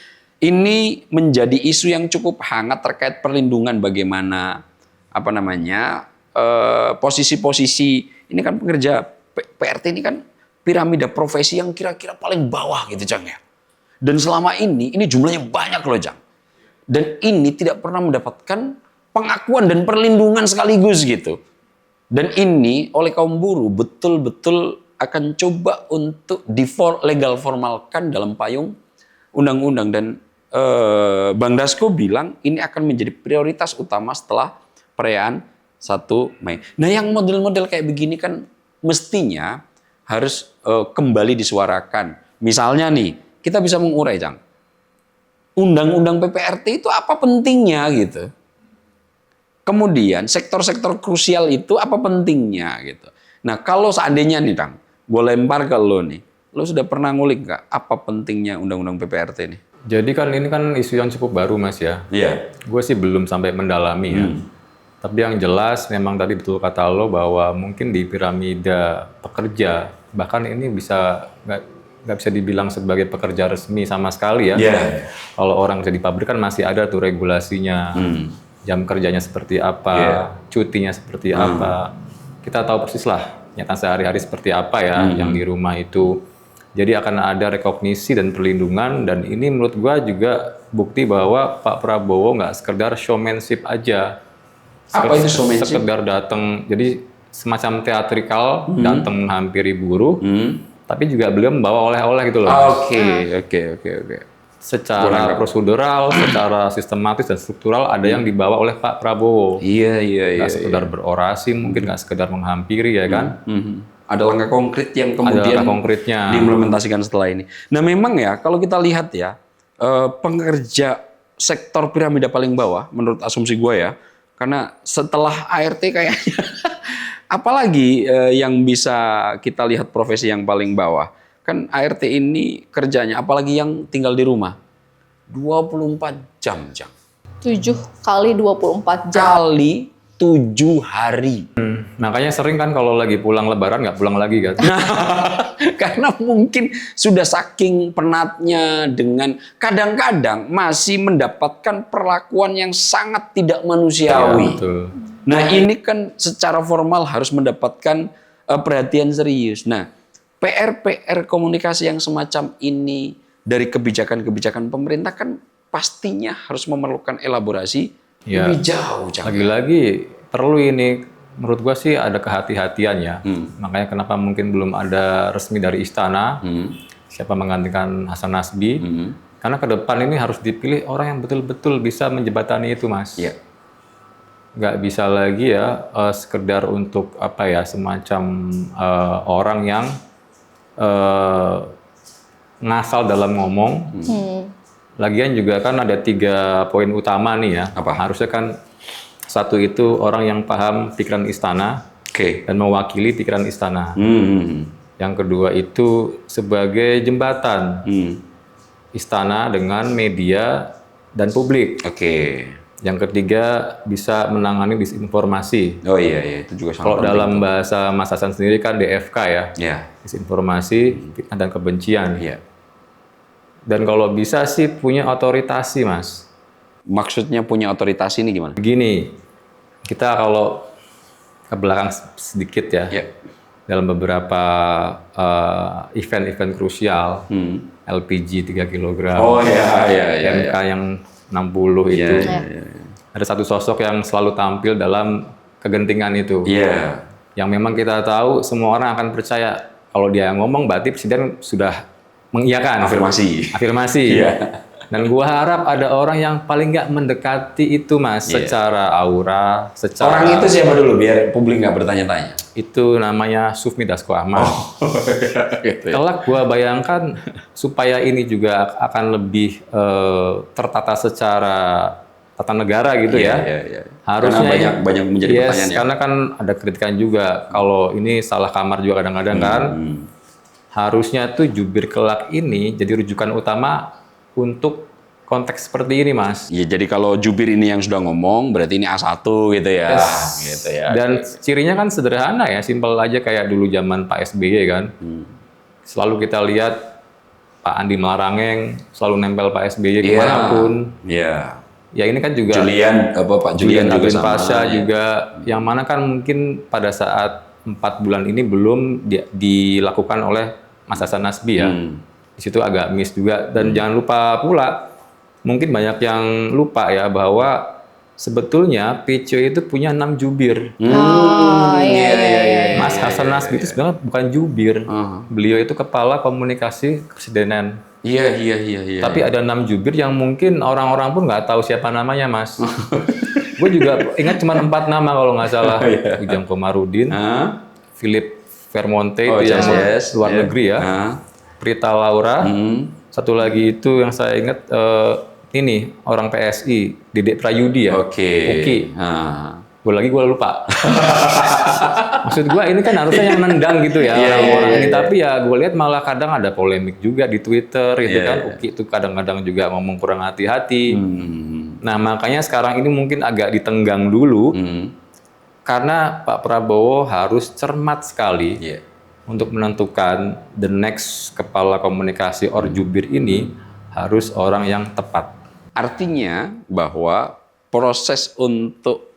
[SPEAKER 1] ini menjadi isu yang cukup hangat terkait perlindungan bagaimana posisi-posisi ini kan pekerja PRT ini kan piramida profesi yang kira-kira paling bawah gitu Cang ya. Dan selama ini jumlahnya banyak loh Cang. Dan ini tidak pernah mendapatkan pengakuan dan perlindungan sekaligus gitu. Dan ini oleh kaum buruh betul-betul akan coba untuk legal formalkan dalam payung undang-undang. Dan Bang Dasko bilang ini akan menjadi prioritas utama setelah perayaan 1 Mei. Nah yang model-model kayak begini kan mestinya harus kembali disuarakan. Misalnya nih, kita bisa mengurai Cang. Undang-undang PPRT itu apa pentingnya gitu. Kemudian sektor-sektor krusial itu apa pentingnya gitu. Nah kalau seandainya nih Kang, gue lempar ke lo nih, lo sudah pernah ngulik nggak apa pentingnya undang-undang PPRT ini?
[SPEAKER 2] Jadi kan ini kan isu yang cukup baru Mas ya.
[SPEAKER 1] Iya.
[SPEAKER 2] Gue sih belum sampai mendalami ya. Tapi yang jelas memang tadi betul kata lo bahwa mungkin di piramida pekerja bahkan ini nggak bisa dibilang sebagai pekerja resmi sama sekali ya.
[SPEAKER 1] Iya.
[SPEAKER 2] Kalau orang kerja di pabrik kan masih ada tuh regulasinya, jam kerjanya seperti apa, cutinya seperti apa. Kita tahu persis lah kenyataan sehari-hari seperti apa ya yang di rumah itu. Jadi akan ada rekognisi dan perlindungan, dan ini menurut gua juga bukti bahwa Pak Prabowo nggak sekedar showmanship aja.
[SPEAKER 1] Apa itu showmanship?
[SPEAKER 2] Sekedar datang, jadi semacam teatrikal, datang menghampiri buruh, tapi juga beliau membawa oleh-oleh gitu loh.
[SPEAKER 1] Oke.
[SPEAKER 2] Secara prosedural, secara sistematis dan struktural ada yang dibawa oleh Pak Prabowo.
[SPEAKER 1] Iya.
[SPEAKER 2] Nggak sekedar berorasi, mungkin nggak sekedar menghampiri ya kan.
[SPEAKER 1] Ada langkah konkret yang
[SPEAKER 2] Ada
[SPEAKER 1] kemudian
[SPEAKER 2] langkah konkretnya.
[SPEAKER 1] diimplementasikan setelah ini. Nah memang ya kalau kita lihat ya, pengerja sektor piramida paling bawah menurut asumsi gue ya, karena setelah ART kayaknya apalagi yang bisa kita lihat profesi yang paling bawah. Kan ART ini kerjanya apalagi yang tinggal di rumah 24 jam.
[SPEAKER 3] 7 kali 24 jam.
[SPEAKER 1] Kali 7 hari.
[SPEAKER 2] Makanya sering kan kalau lagi pulang lebaran nggak pulang lagi kan.
[SPEAKER 1] Karena mungkin sudah saking penatnya dengan kadang-kadang masih mendapatkan perlakuan yang sangat tidak manusiawi.
[SPEAKER 2] Betul.
[SPEAKER 1] Nah ini kan secara formal harus mendapatkan perhatian serius. Nah PR komunikasi yang semacam ini dari kebijakan-kebijakan pemerintah kan pastinya harus memerlukan elaborasi lebih jauh.
[SPEAKER 2] Lagi-lagi perlu ini, menurut gua sih ada kehati-hatian ya. Makanya kenapa mungkin belum ada resmi dari istana siapa menggantikan Hasan Nasbi. Karena ke depan ini harus dipilih orang yang betul-betul bisa menjembatani itu, Mas.
[SPEAKER 1] Iya.
[SPEAKER 2] Nggak bisa lagi ya sekedar untuk apa ya, semacam orang yang ngasal dalam ngomong. Lagian juga kan ada 3 poin utama nih ya.
[SPEAKER 1] Apa?
[SPEAKER 2] Harusnya kan satu itu orang yang paham pikiran istana dan mewakili pikiran istana. Yang kedua itu sebagai jembatan istana dengan media dan publik. Yang ketiga bisa menangani disinformasi.
[SPEAKER 1] Oh iya, itu juga sangat
[SPEAKER 2] Kalau
[SPEAKER 1] penting.
[SPEAKER 2] dalam bahasa Mas Hasan sendiri kan DFK ya.
[SPEAKER 1] Iya.
[SPEAKER 2] Disinformasi, fitnah dan kebencian.
[SPEAKER 1] Iya.
[SPEAKER 2] Dan kalau bisa sih punya otoritasi, Mas.
[SPEAKER 1] Maksudnya punya otoritas ini gimana?
[SPEAKER 2] Begini, kita kalau ke belakang sedikit ya, dalam beberapa event-event krusial, LPG 3 kg,
[SPEAKER 1] Oh iya.
[SPEAKER 2] MK yang 60 itu, ada satu sosok yang selalu tampil dalam kegentingan itu.
[SPEAKER 1] Iya.
[SPEAKER 2] Yang memang kita tahu semua orang akan percaya kalau dia ngomong berarti presiden sudah mengiyakan.
[SPEAKER 1] Afirmasi.
[SPEAKER 2] Iya. Dan gua harap ada orang yang paling nggak mendekati itu, Mas, secara aura, secara...
[SPEAKER 1] Orang itu siapa dulu biar publik nggak bertanya-tanya?
[SPEAKER 2] Itu namanya Sufmi Dasko Ahmad.
[SPEAKER 1] Gitu ya.
[SPEAKER 2] Kelak gua bayangkan supaya ini juga akan lebih tertata secara tata negara gitu ya. Harusnya
[SPEAKER 1] karena banyak menjadi pertanyaan ya.
[SPEAKER 2] Karena kan ada kritikan juga kalau ini salah kamar juga kadang-kadang kan. Harusnya tuh jubir kelak ini jadi rujukan utama untuk konteks seperti ini, Mas.
[SPEAKER 1] Ya, jadi kalau jubir ini yang sudah ngomong, berarti ini A1 gitu ya. Gitu ya.
[SPEAKER 2] Dan cirinya kan sederhana ya, simpel aja kayak dulu zaman Pak SBY kan. Selalu kita lihat Pak Andi Malarangeng selalu nempel Pak SBY kemanapun.
[SPEAKER 1] Iya.
[SPEAKER 2] Ya ini kan juga
[SPEAKER 1] Pak Julian juga sama.
[SPEAKER 2] Pasha juga, yang mana kan mungkin pada saat 4 bulan ini belum dilakukan oleh Mas Hasan Nasbi ya. Di situ agak miss juga. Dan jangan lupa pula, mungkin banyak yang lupa ya bahwa sebetulnya PC itu punya 6 jubir.
[SPEAKER 3] Iya.
[SPEAKER 2] Mas Hasan Nasbi itu sebenarnya bukan jubir. Beliau itu kepala komunikasi kepresidenan.
[SPEAKER 1] Iya.
[SPEAKER 2] Tapi ada 6 jubir yang mungkin orang-orang pun nggak tahu siapa namanya, Mas. Gue juga ingat cuma 4 nama kalau nggak salah. Ujang Komarudin, Philip Vermonte itu yang luar negeri ya. Prita Laura, satu lagi itu yang saya ingat ini orang PSI, Dedek Prayudi ya.
[SPEAKER 1] Oke.
[SPEAKER 2] gue lupa. Maksud gue ini kan harusnya yang nendang gitu ya orang-orang ini, tapi ya gue lihat malah kadang ada polemik juga di Twitter gitu kan. Uki itu kadang-kadang juga ngomong kurang hati-hati. Nah makanya sekarang ini mungkin agak ditenggang dulu karena Pak Prabowo harus cermat sekali untuk menentukan the next kepala komunikasi or jubir ini harus orang yang tepat.
[SPEAKER 1] Artinya bahwa proses untuk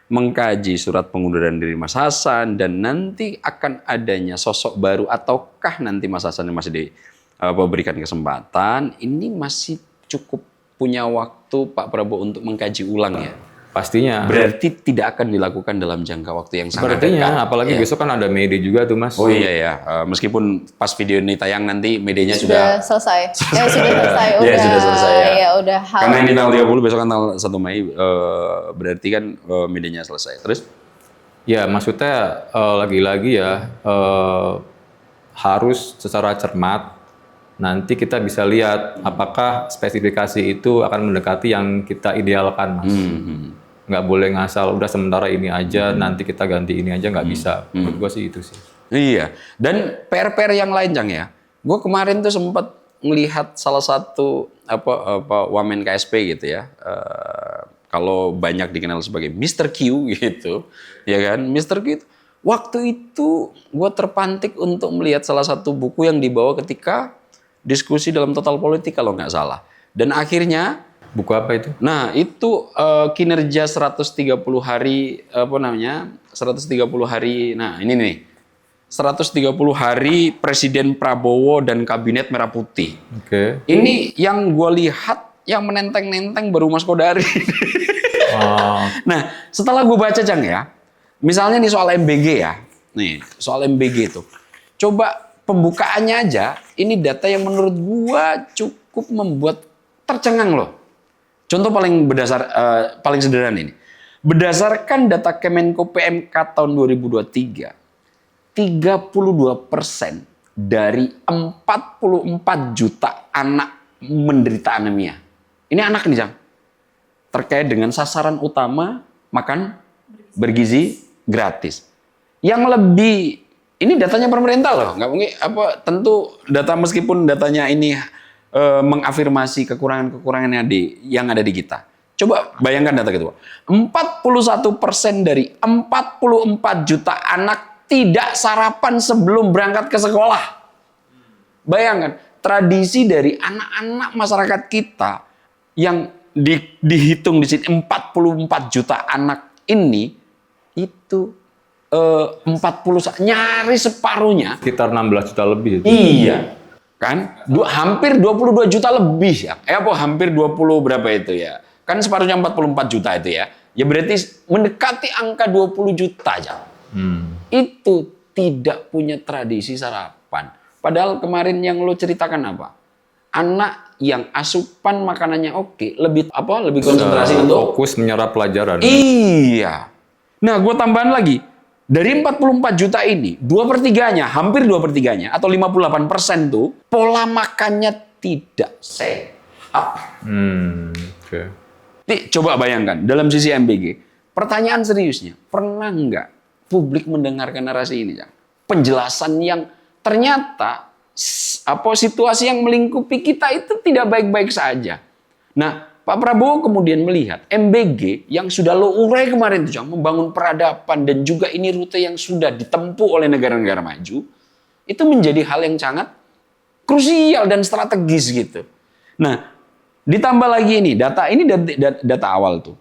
[SPEAKER 1] mengkaji surat pengunduran diri Mas Hasan dan nanti akan adanya sosok baru ataukah nanti Mas Hasan masih diberikan kesempatan, ini masih cukup punya waktu Pak Prabowo untuk mengkaji ulang ya?
[SPEAKER 2] Pastinya.
[SPEAKER 1] Berarti tidak akan dilakukan dalam jangka waktu yang sangat dekat.
[SPEAKER 2] Sepertinya, apalagi besok kan ada May Day juga tuh Mas.
[SPEAKER 1] Oh iya ya, meskipun pas video ini tayang nanti medianya
[SPEAKER 3] Sudah selesai. Sudah selesai.
[SPEAKER 1] Ya, sudah selesai ya.
[SPEAKER 3] Ya, udah
[SPEAKER 1] Karena ini tanggal 30, besok kan tanggal 1 Mei, berarti kan medianya selesai. Terus?
[SPEAKER 2] Ya, maksudnya lagi-lagi ya harus secara cermat. Nanti kita bisa lihat apakah spesifikasi itu akan mendekati yang kita idealkan, Mas. Nggak boleh ngasal, udah sementara ini aja, nanti kita ganti ini aja, nggak bisa. Menurut gue sih itu sih.
[SPEAKER 1] Iya, dan PR-PR yang lain, Cang ya. Gue kemarin tuh sempat melihat salah satu wamen KSP gitu ya. Kalau banyak dikenal sebagai Mr. Q gitu, ya kan? Mr. Q itu, waktu itu gue terpantik untuk melihat salah satu buku yang dibawa ketika diskusi dalam Total Politik kalau nggak salah. Dan akhirnya
[SPEAKER 2] buku apa itu?
[SPEAKER 1] Nah, itu kinerja 130 hari 130 hari. Nah, ini nih. 130 hari Presiden Prabowo dan Kabinet Merah Putih.
[SPEAKER 2] Oke.
[SPEAKER 1] Ini yang gue lihat yang menenteng-nenteng baru Mas Kodari. Nah, setelah gue baca, Cang ya. Misalnya nih soal MBG ya. Nih, soal MBG itu. Coba pembukaannya aja, ini data yang menurut gue cukup membuat tercengang loh. Contoh paling sederhana ini. Berdasarkan data Kemenko PMK tahun 2023, 32% dari 44 juta anak menderita anemia. Ini anak nih, Jang. Terkait dengan sasaran utama makan bergizi gratis. Yang lebih, ini datanya pemerintah loh, nggak mungkin tentu data meskipun datanya ini mengafirmasi kekurangan-kekurangan yang ada di kita. Coba bayangkan data kedua. 41% dari 44 juta anak tidak sarapan sebelum berangkat ke sekolah. Bayangkan, tradisi dari anak-anak masyarakat kita yang dihitung di sini 44 juta anak ini itu 40 nyaris separuhnya.
[SPEAKER 2] Sekitar 16 juta lebih itu.
[SPEAKER 1] Iya. Kan hampir 22 juta lebih ya. Hampir 20 berapa itu ya. Kan separuhnya 44 juta itu ya. Ya berarti mendekati angka 20 juta aja. Itu tidak punya tradisi sarapan. Padahal kemarin yang lo ceritakan apa? Anak yang asupan makanannya oke, lebih konsentrasi untuk
[SPEAKER 2] fokus menyerap pelajaran.
[SPEAKER 1] Iya. Nah, gue tambahan lagi. Dari 44 juta ini, 2/3-nya, hampir 2/3-nya, atau 58% tuh, pola makannya tidak sehat.
[SPEAKER 2] Oke.
[SPEAKER 1] Coba bayangkan, dalam sisi MBG, pertanyaan seriusnya, pernah nggak publik mendengarkan narasi ini? Penjelasan yang ternyata, situasi yang melingkupi kita itu tidak baik-baik saja. Nah, Pak Prabowo kemudian melihat MBG yang sudah lo urai kemarin itu, membangun peradaban dan juga ini rute yang sudah ditempuh oleh negara-negara maju, itu menjadi hal yang sangat krusial dan strategis gitu. Nah, ditambah lagi ini data awal tuh.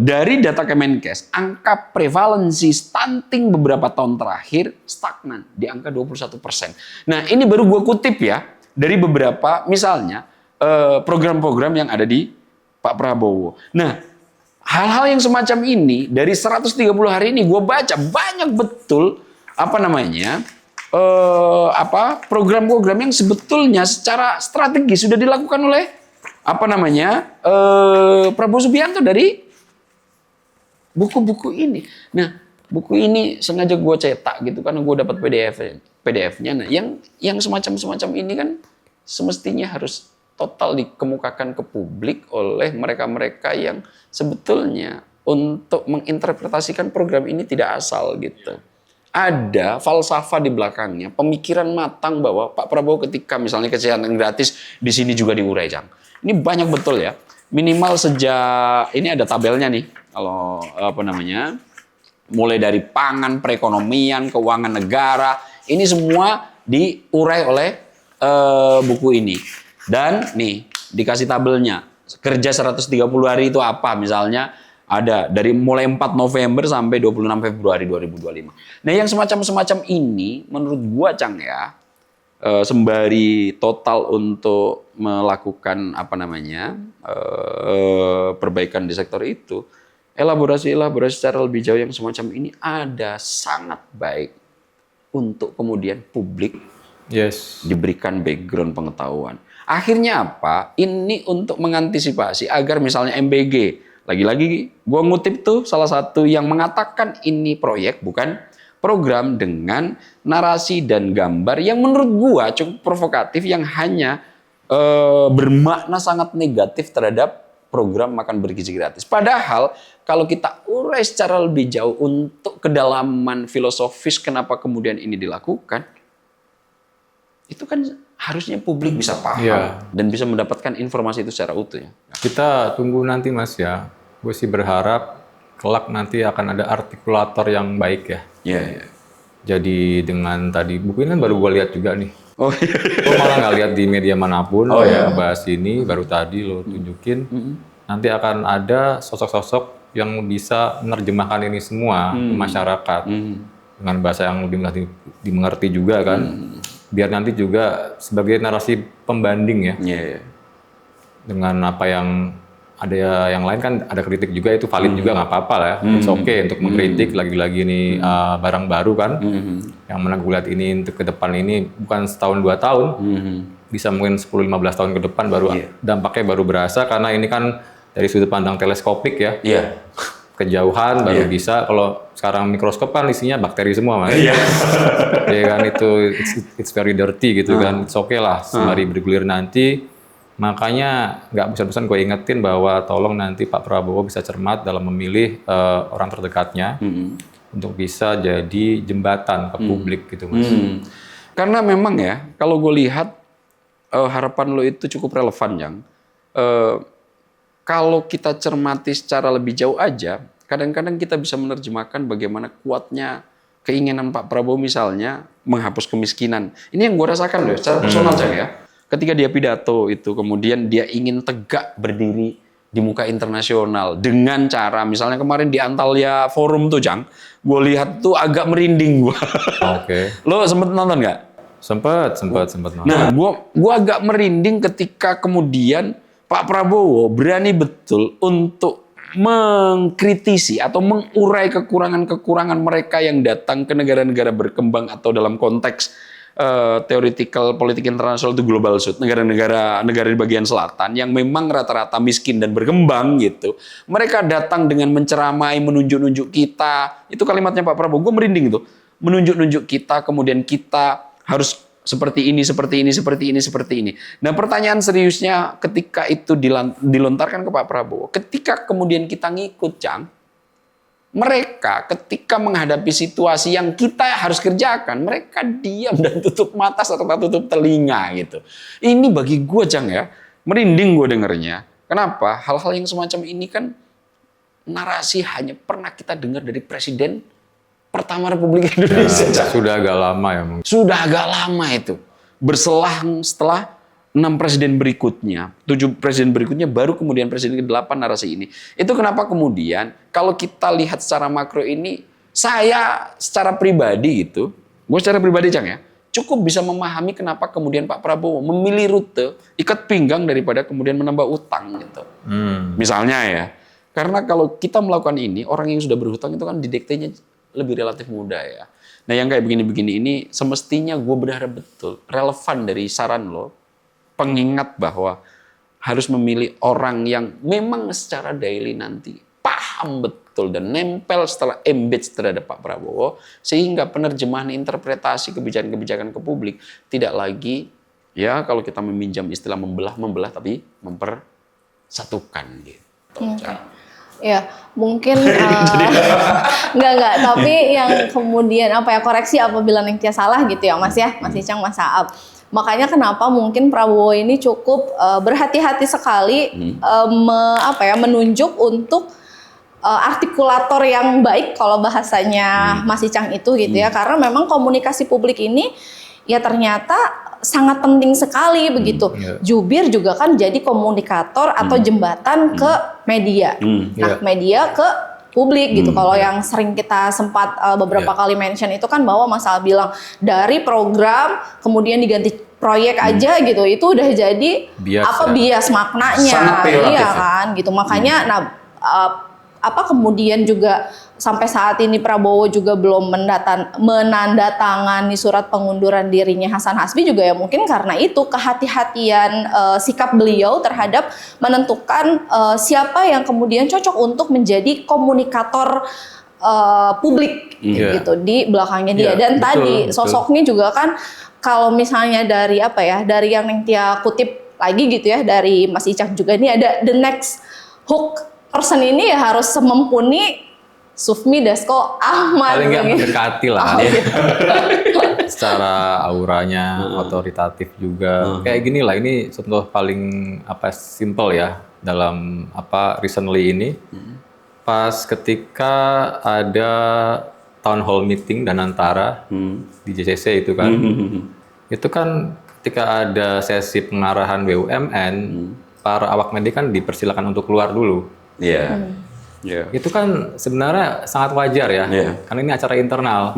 [SPEAKER 1] Dari data Kemenkes, angka prevalensi stunting beberapa tahun terakhir stagnan di angka 21%. Nah, ini baru gue kutip ya dari beberapa misalnya program-program yang ada di Pak Prabowo. Nah, hal-hal yang semacam ini dari 130 hari ini gue baca banyak betul program-program yang sebetulnya secara strategis sudah dilakukan oleh Prabowo Subianto dari buku-buku ini. Nah, buku ini sengaja gue cetak gitu karena gue dapat PDF-nya. Nah, yang semacam ini kan semestinya harus total dikemukakan ke publik oleh mereka-mereka yang sebetulnya untuk menginterpretasikan program ini tidak asal gitu. Ada falsafah di belakangnya, pemikiran matang bahwa Pak Prabowo ketika misalnya kesehatan gratis di sini juga diurai, Jang. Ini banyak betul ya. Minimal sejak ini ada tabelnya nih. Kalau mulai dari pangan, perekonomian, keuangan negara, ini semua diurai oleh buku ini. Dan nih dikasih tabelnya. Kerja 130 hari itu apa? Misalnya ada dari mulai 4 November sampai 26 Februari 2025. Nah, yang semacam ini menurut gua, Cang ya, sembari total untuk melakukan perbaikan di sektor itu, elaborasi secara lebih jauh yang semacam ini ada sangat baik untuk kemudian publik diberikan background pengetahuan. Akhirnya apa? Ini untuk mengantisipasi agar misalnya MBG, lagi-lagi gue ngutip tuh salah satu yang mengatakan ini proyek bukan program dengan narasi dan gambar yang menurut gue cukup provokatif yang hanya bermakna sangat negatif terhadap program makan bergizi gratis. Padahal kalau kita urai secara lebih jauh untuk kedalaman filosofis kenapa kemudian ini dilakukan, itu kan harusnya publik bisa paham dan bisa mendapatkan informasi itu secara utuh ya.
[SPEAKER 2] Kita tunggu nanti Mas ya. Gue sih berharap kelak nanti akan ada artikulator yang baik ya.
[SPEAKER 1] Iya.
[SPEAKER 2] Jadi dengan tadi buku ini kan baru gue lihat juga nih.
[SPEAKER 1] Oh iya.
[SPEAKER 2] Gue malah nggak lihat di media manapun. Bahas ini baru tadi lo tunjukin. Nanti akan ada sosok-sosok yang bisa menerjemahkan ini semua ke masyarakat dengan bahasa yang lebih dimengerti juga kan. Biar nanti juga sebagai narasi pembanding ya. Dengan apa yang ada yang lain kan ada kritik juga itu valid juga nggak apa-apa lah ya. It's okay untuk mengkritik lagi-lagi ini barang baru kan. Yang mana gue lihat ini untuk ke depan ini bukan setahun 2 tahun. Bisa mungkin 10-15 tahun ke depan baru dampaknya baru berasa karena ini kan dari sudut pandang teleskopik ya. Kejauhan baru bisa, kalau sekarang mikroskop kan isinya bakteri semua Mas. Ya kan itu it's very dirty gitu kan. It's okay lah sembari bergulir nanti. Makanya nggak bosan-bosan gue ingetin bahwa tolong nanti Pak Prabowo bisa cermat dalam memilih orang terdekatnya untuk bisa jadi jembatan ke publik gitu Mas.
[SPEAKER 1] Karena memang ya kalau gue lihat harapan lo itu cukup relevan Yang. Kalau kita cermati secara lebih jauh aja, kadang-kadang kita bisa menerjemahkan bagaimana kuatnya keinginan Pak Prabowo misalnya menghapus kemiskinan. Ini yang gue rasakan loh secara personal Jang ya. Ketika dia pidato itu, kemudian dia ingin tegak berdiri di muka internasional dengan cara misalnya kemarin di Antalya Forum tuh Jang, gue lihat tuh agak merinding gue. Lo sempet nonton nggak?
[SPEAKER 2] Sempet nonton.
[SPEAKER 1] Nah, gue agak merinding ketika kemudian Pak Prabowo berani betul untuk mengkritisi atau mengurai kekurangan-kekurangan mereka yang datang ke negara-negara berkembang atau dalam konteks theoretical politik internasional itu global south, negara-negara di bagian selatan yang memang rata-rata miskin dan berkembang gitu. Mereka datang dengan menceramai, menunjuk-nunjuk kita. Itu kalimatnya Pak Prabowo, gue merinding itu. Menunjuk-nunjuk kita, kemudian kita harus seperti ini. Nah, pertanyaan seriusnya ketika itu dilontarkan ke Pak Prabowo, ketika kemudian kita ngikut, Cang, mereka ketika menghadapi situasi yang kita harus kerjakan, mereka diam dan tutup mata serta tutup telinga gitu. Ini bagi gue, Cang ya, merinding gue dengernya. Kenapa? Hal-hal yang semacam ini kan narasi hanya pernah kita dengar dari Presiden pertama Republik Indonesia.
[SPEAKER 2] Sudah agak lama ya mungkin.
[SPEAKER 1] Sudah agak lama itu. Berselang setelah 6 presiden berikutnya, 7 presiden berikutnya, baru kemudian presiden ke-8 narasi ini. Itu kenapa kemudian kalau kita lihat secara makro ini, saya secara pribadi gitu, gue secara pribadi Cang ya, cukup bisa memahami kenapa kemudian Pak Prabowo memilih rute ikat pinggang daripada kemudian menambah utang gitu. Misalnya ya, karena kalau kita melakukan ini, orang yang sudah berhutang itu kan didiktenya lebih relatif muda ya. Nah yang kayak begini-begini ini semestinya gue berharap betul relevan dari saran lo, pengingat bahwa harus memilih orang yang memang secara daily nanti paham betul dan nempel setelah embed terhadap Pak Prabowo, sehingga penerjemahan interpretasi kebijakan-kebijakan ke publik tidak lagi ya kalau kita meminjam istilah membelah tapi mempersatukan gitu.
[SPEAKER 3] Ya, mungkin enggak, tapi yang kemudian koreksi apabila Nengtia salah gitu ya Mas ya, Mas Icang, Mas Aap. Makanya kenapa mungkin Prabowo ini cukup berhati-hati sekali menunjuk untuk artikulator yang baik kalau bahasanya Mas Icang itu gitu ya, karena memang komunikasi publik ini ya ternyata sangat penting sekali begitu. Jubir juga kan jadi komunikator atau jembatan ke media. Nah, media ke publik gitu. Kalau yang sering kita sempat beberapa kali mention itu kan bahwa Mas Al bilang dari program kemudian diganti proyek aja gitu. Itu udah jadi bias maknanya.
[SPEAKER 1] Sangat peyoratif,
[SPEAKER 3] iya kan gitu. Makanya kemudian juga sampai saat ini Prabowo juga belum menandatangani surat pengunduran dirinya Hasan Hasbi juga ya mungkin karena itu kehati-hatian sikap beliau terhadap menentukan siapa yang kemudian cocok untuk menjadi komunikator publik gitu di belakangnya dia. Dan tadi sosoknya juga kan kalau misalnya dari dari yang Nengtia kutip lagi gitu ya dari Mas Icang juga ini ada the next hook person ini ya harus semumpuni Sufmi Dasko Ahmad.
[SPEAKER 2] Paling nggak mendekati lah.
[SPEAKER 3] Secara
[SPEAKER 2] auranya otoritatif juga. Kayak gini lah, ini contoh paling simple ya dalam recently ini. Pas ketika ada town hall meeting dan antara di JCC itu kan. Itu kan ketika ada sesi pengarahan BUMN, para awak media kan dipersilakan untuk keluar dulu. Itu kan sebenarnya sangat wajar ya, karena ini acara internal.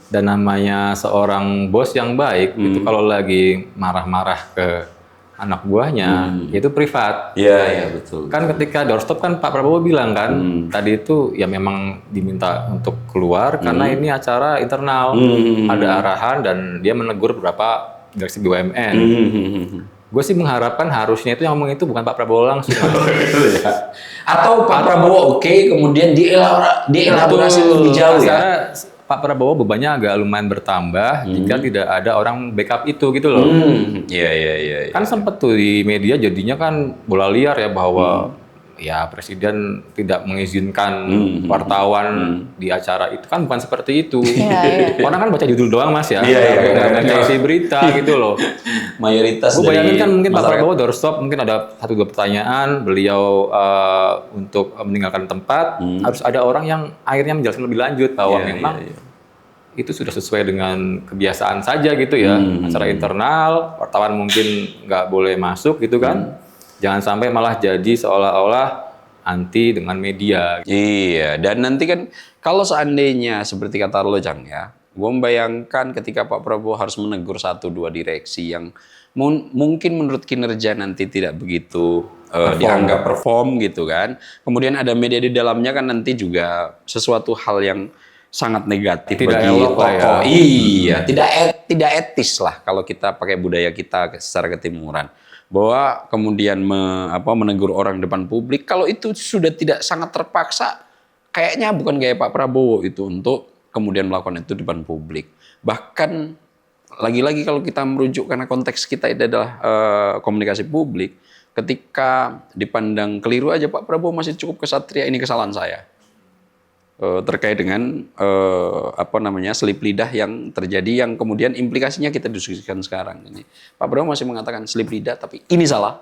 [SPEAKER 2] Dan namanya seorang bos yang baik, itu kalau lagi marah-marah ke anak buahnya, itu privat.
[SPEAKER 1] Iya, betul.
[SPEAKER 2] Kan ketika doorstop kan Pak Prabowo bilang kan, tadi itu ya memang diminta untuk keluar, karena ini acara internal. Ada arahan dan dia menegur beberapa direksi BUMN. Gue sih mengharapkan harusnya itu yang ngomong itu bukan Pak Prabowo langsung.
[SPEAKER 1] Atau Pak Prabowo kemudian dielaborasi lebih jauh ya.
[SPEAKER 2] Karena Pak Prabowo bebannya agak lumayan bertambah jika tidak ada orang backup itu gitu loh.
[SPEAKER 1] Iya.
[SPEAKER 2] Kan sempet tuh di media jadinya kan bola liar ya bahwa ya presiden tidak mengizinkan wartawan di acara itu, kan bukan seperti itu. Orang kan baca judul doang Mas ya. Nggak isi berita gitu loh.
[SPEAKER 1] Mayoritas
[SPEAKER 2] Gue bayangin kan mungkin
[SPEAKER 1] masyarakat.
[SPEAKER 2] Pak Prabowo doorstop mungkin ada 1-2 pertanyaan, beliau untuk meninggalkan tempat, harus ada orang yang akhirnya menjelaskan lebih lanjut bahwa memang itu sudah sesuai dengan kebiasaan saja gitu ya. Acara internal, wartawan mungkin nggak boleh masuk gitu kan. Jangan sampai malah jadi seolah-olah anti dengan media.
[SPEAKER 1] Iya, dan nanti kan kalau seandainya seperti kata lo Jang ya, gue membayangkan ketika Pak Prabowo harus menegur 1-2 direksi yang mungkin menurut kinerja nanti tidak begitu dianggap perform gitu kan. Kemudian ada media di dalamnya kan nanti juga sesuatu hal yang sangat negatif
[SPEAKER 2] Tidak
[SPEAKER 1] bagi
[SPEAKER 2] elok lah ya.
[SPEAKER 1] tokoh. Iya, tidak etis lah kalau kita pakai budaya kita secara ketimuran. Bahwa kemudian menegur orang depan publik, kalau itu sudah tidak sangat terpaksa, kayaknya bukan gaya Pak Prabowo itu untuk kemudian melakukan itu depan publik. Bahkan lagi-lagi kalau kita merujuk karena konteks kita itu adalah komunikasi publik, ketika dipandang keliru aja Pak Prabowo masih cukup kesatria, ini kesalahan saya. Terkait dengan selip lidah yang terjadi yang kemudian implikasinya kita diskusikan sekarang ini. Pak Prabowo masih mengatakan selip lidah, tapi ini salah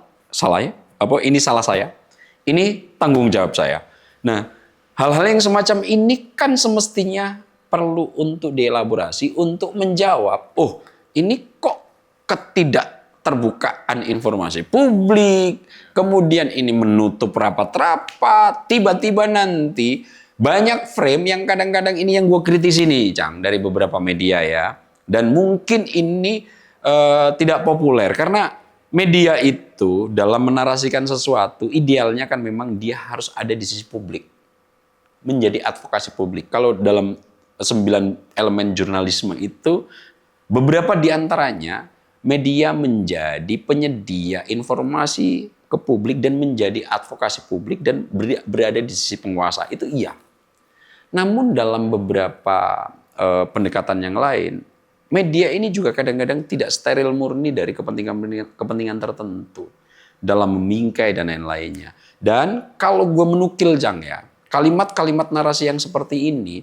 [SPEAKER 1] ya? Ini salah saya, ini tanggung jawab saya. Nah, hal-hal yang semacam ini kan semestinya perlu untuk dielaborasi untuk menjawab. Oh, ini kok ketidakterbukaan informasi publik, kemudian ini menutup rapat-rapat, tiba-tiba nanti banyak frame yang kadang-kadang ini yang gue kritisi nih, Cang, dari beberapa media ya. Dan mungkin ini tidak populer karena media itu dalam menarasikan sesuatu idealnya kan memang dia harus ada di sisi publik. Menjadi advokasi publik. Kalau dalam 9 elemen jurnalisme itu beberapa diantaranya media menjadi penyedia informasi ke publik dan menjadi advokasi publik dan berada di sisi penguasa. Itu iya. Namun dalam beberapa pendekatan yang lain, media ini juga kadang-kadang tidak steril murni dari kepentingan tertentu dalam memingkai dan lain-lainnya. Dan kalau gue menukil Jang ya, kalimat-kalimat narasi yang seperti ini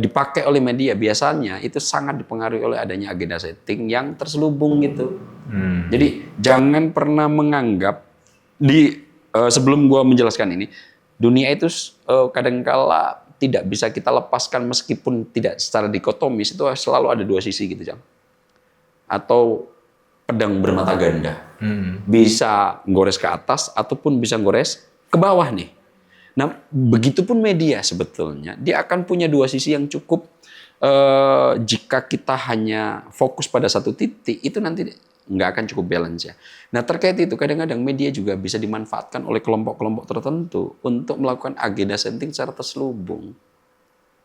[SPEAKER 1] dipakai oleh media biasanya itu sangat dipengaruhi oleh adanya agenda setting yang terselubung gitu. Jadi jangan pernah menganggap sebelum gue menjelaskan ini, dunia itu kadangkala tidak bisa kita lepaskan meskipun tidak secara dikotomis, itu selalu ada dua sisi gitu Jang. Atau pedang bermata ganda. Bisa gores ke atas ataupun bisa gores ke bawah nih. Nah, begitupun media sebetulnya, dia akan punya dua sisi yang cukup jika kita hanya fokus pada satu titik, itu nanti nggak akan cukup balance ya. Nah, terkait itu kadang-kadang media juga bisa dimanfaatkan oleh kelompok-kelompok tertentu untuk melakukan agenda setting secara terselubung.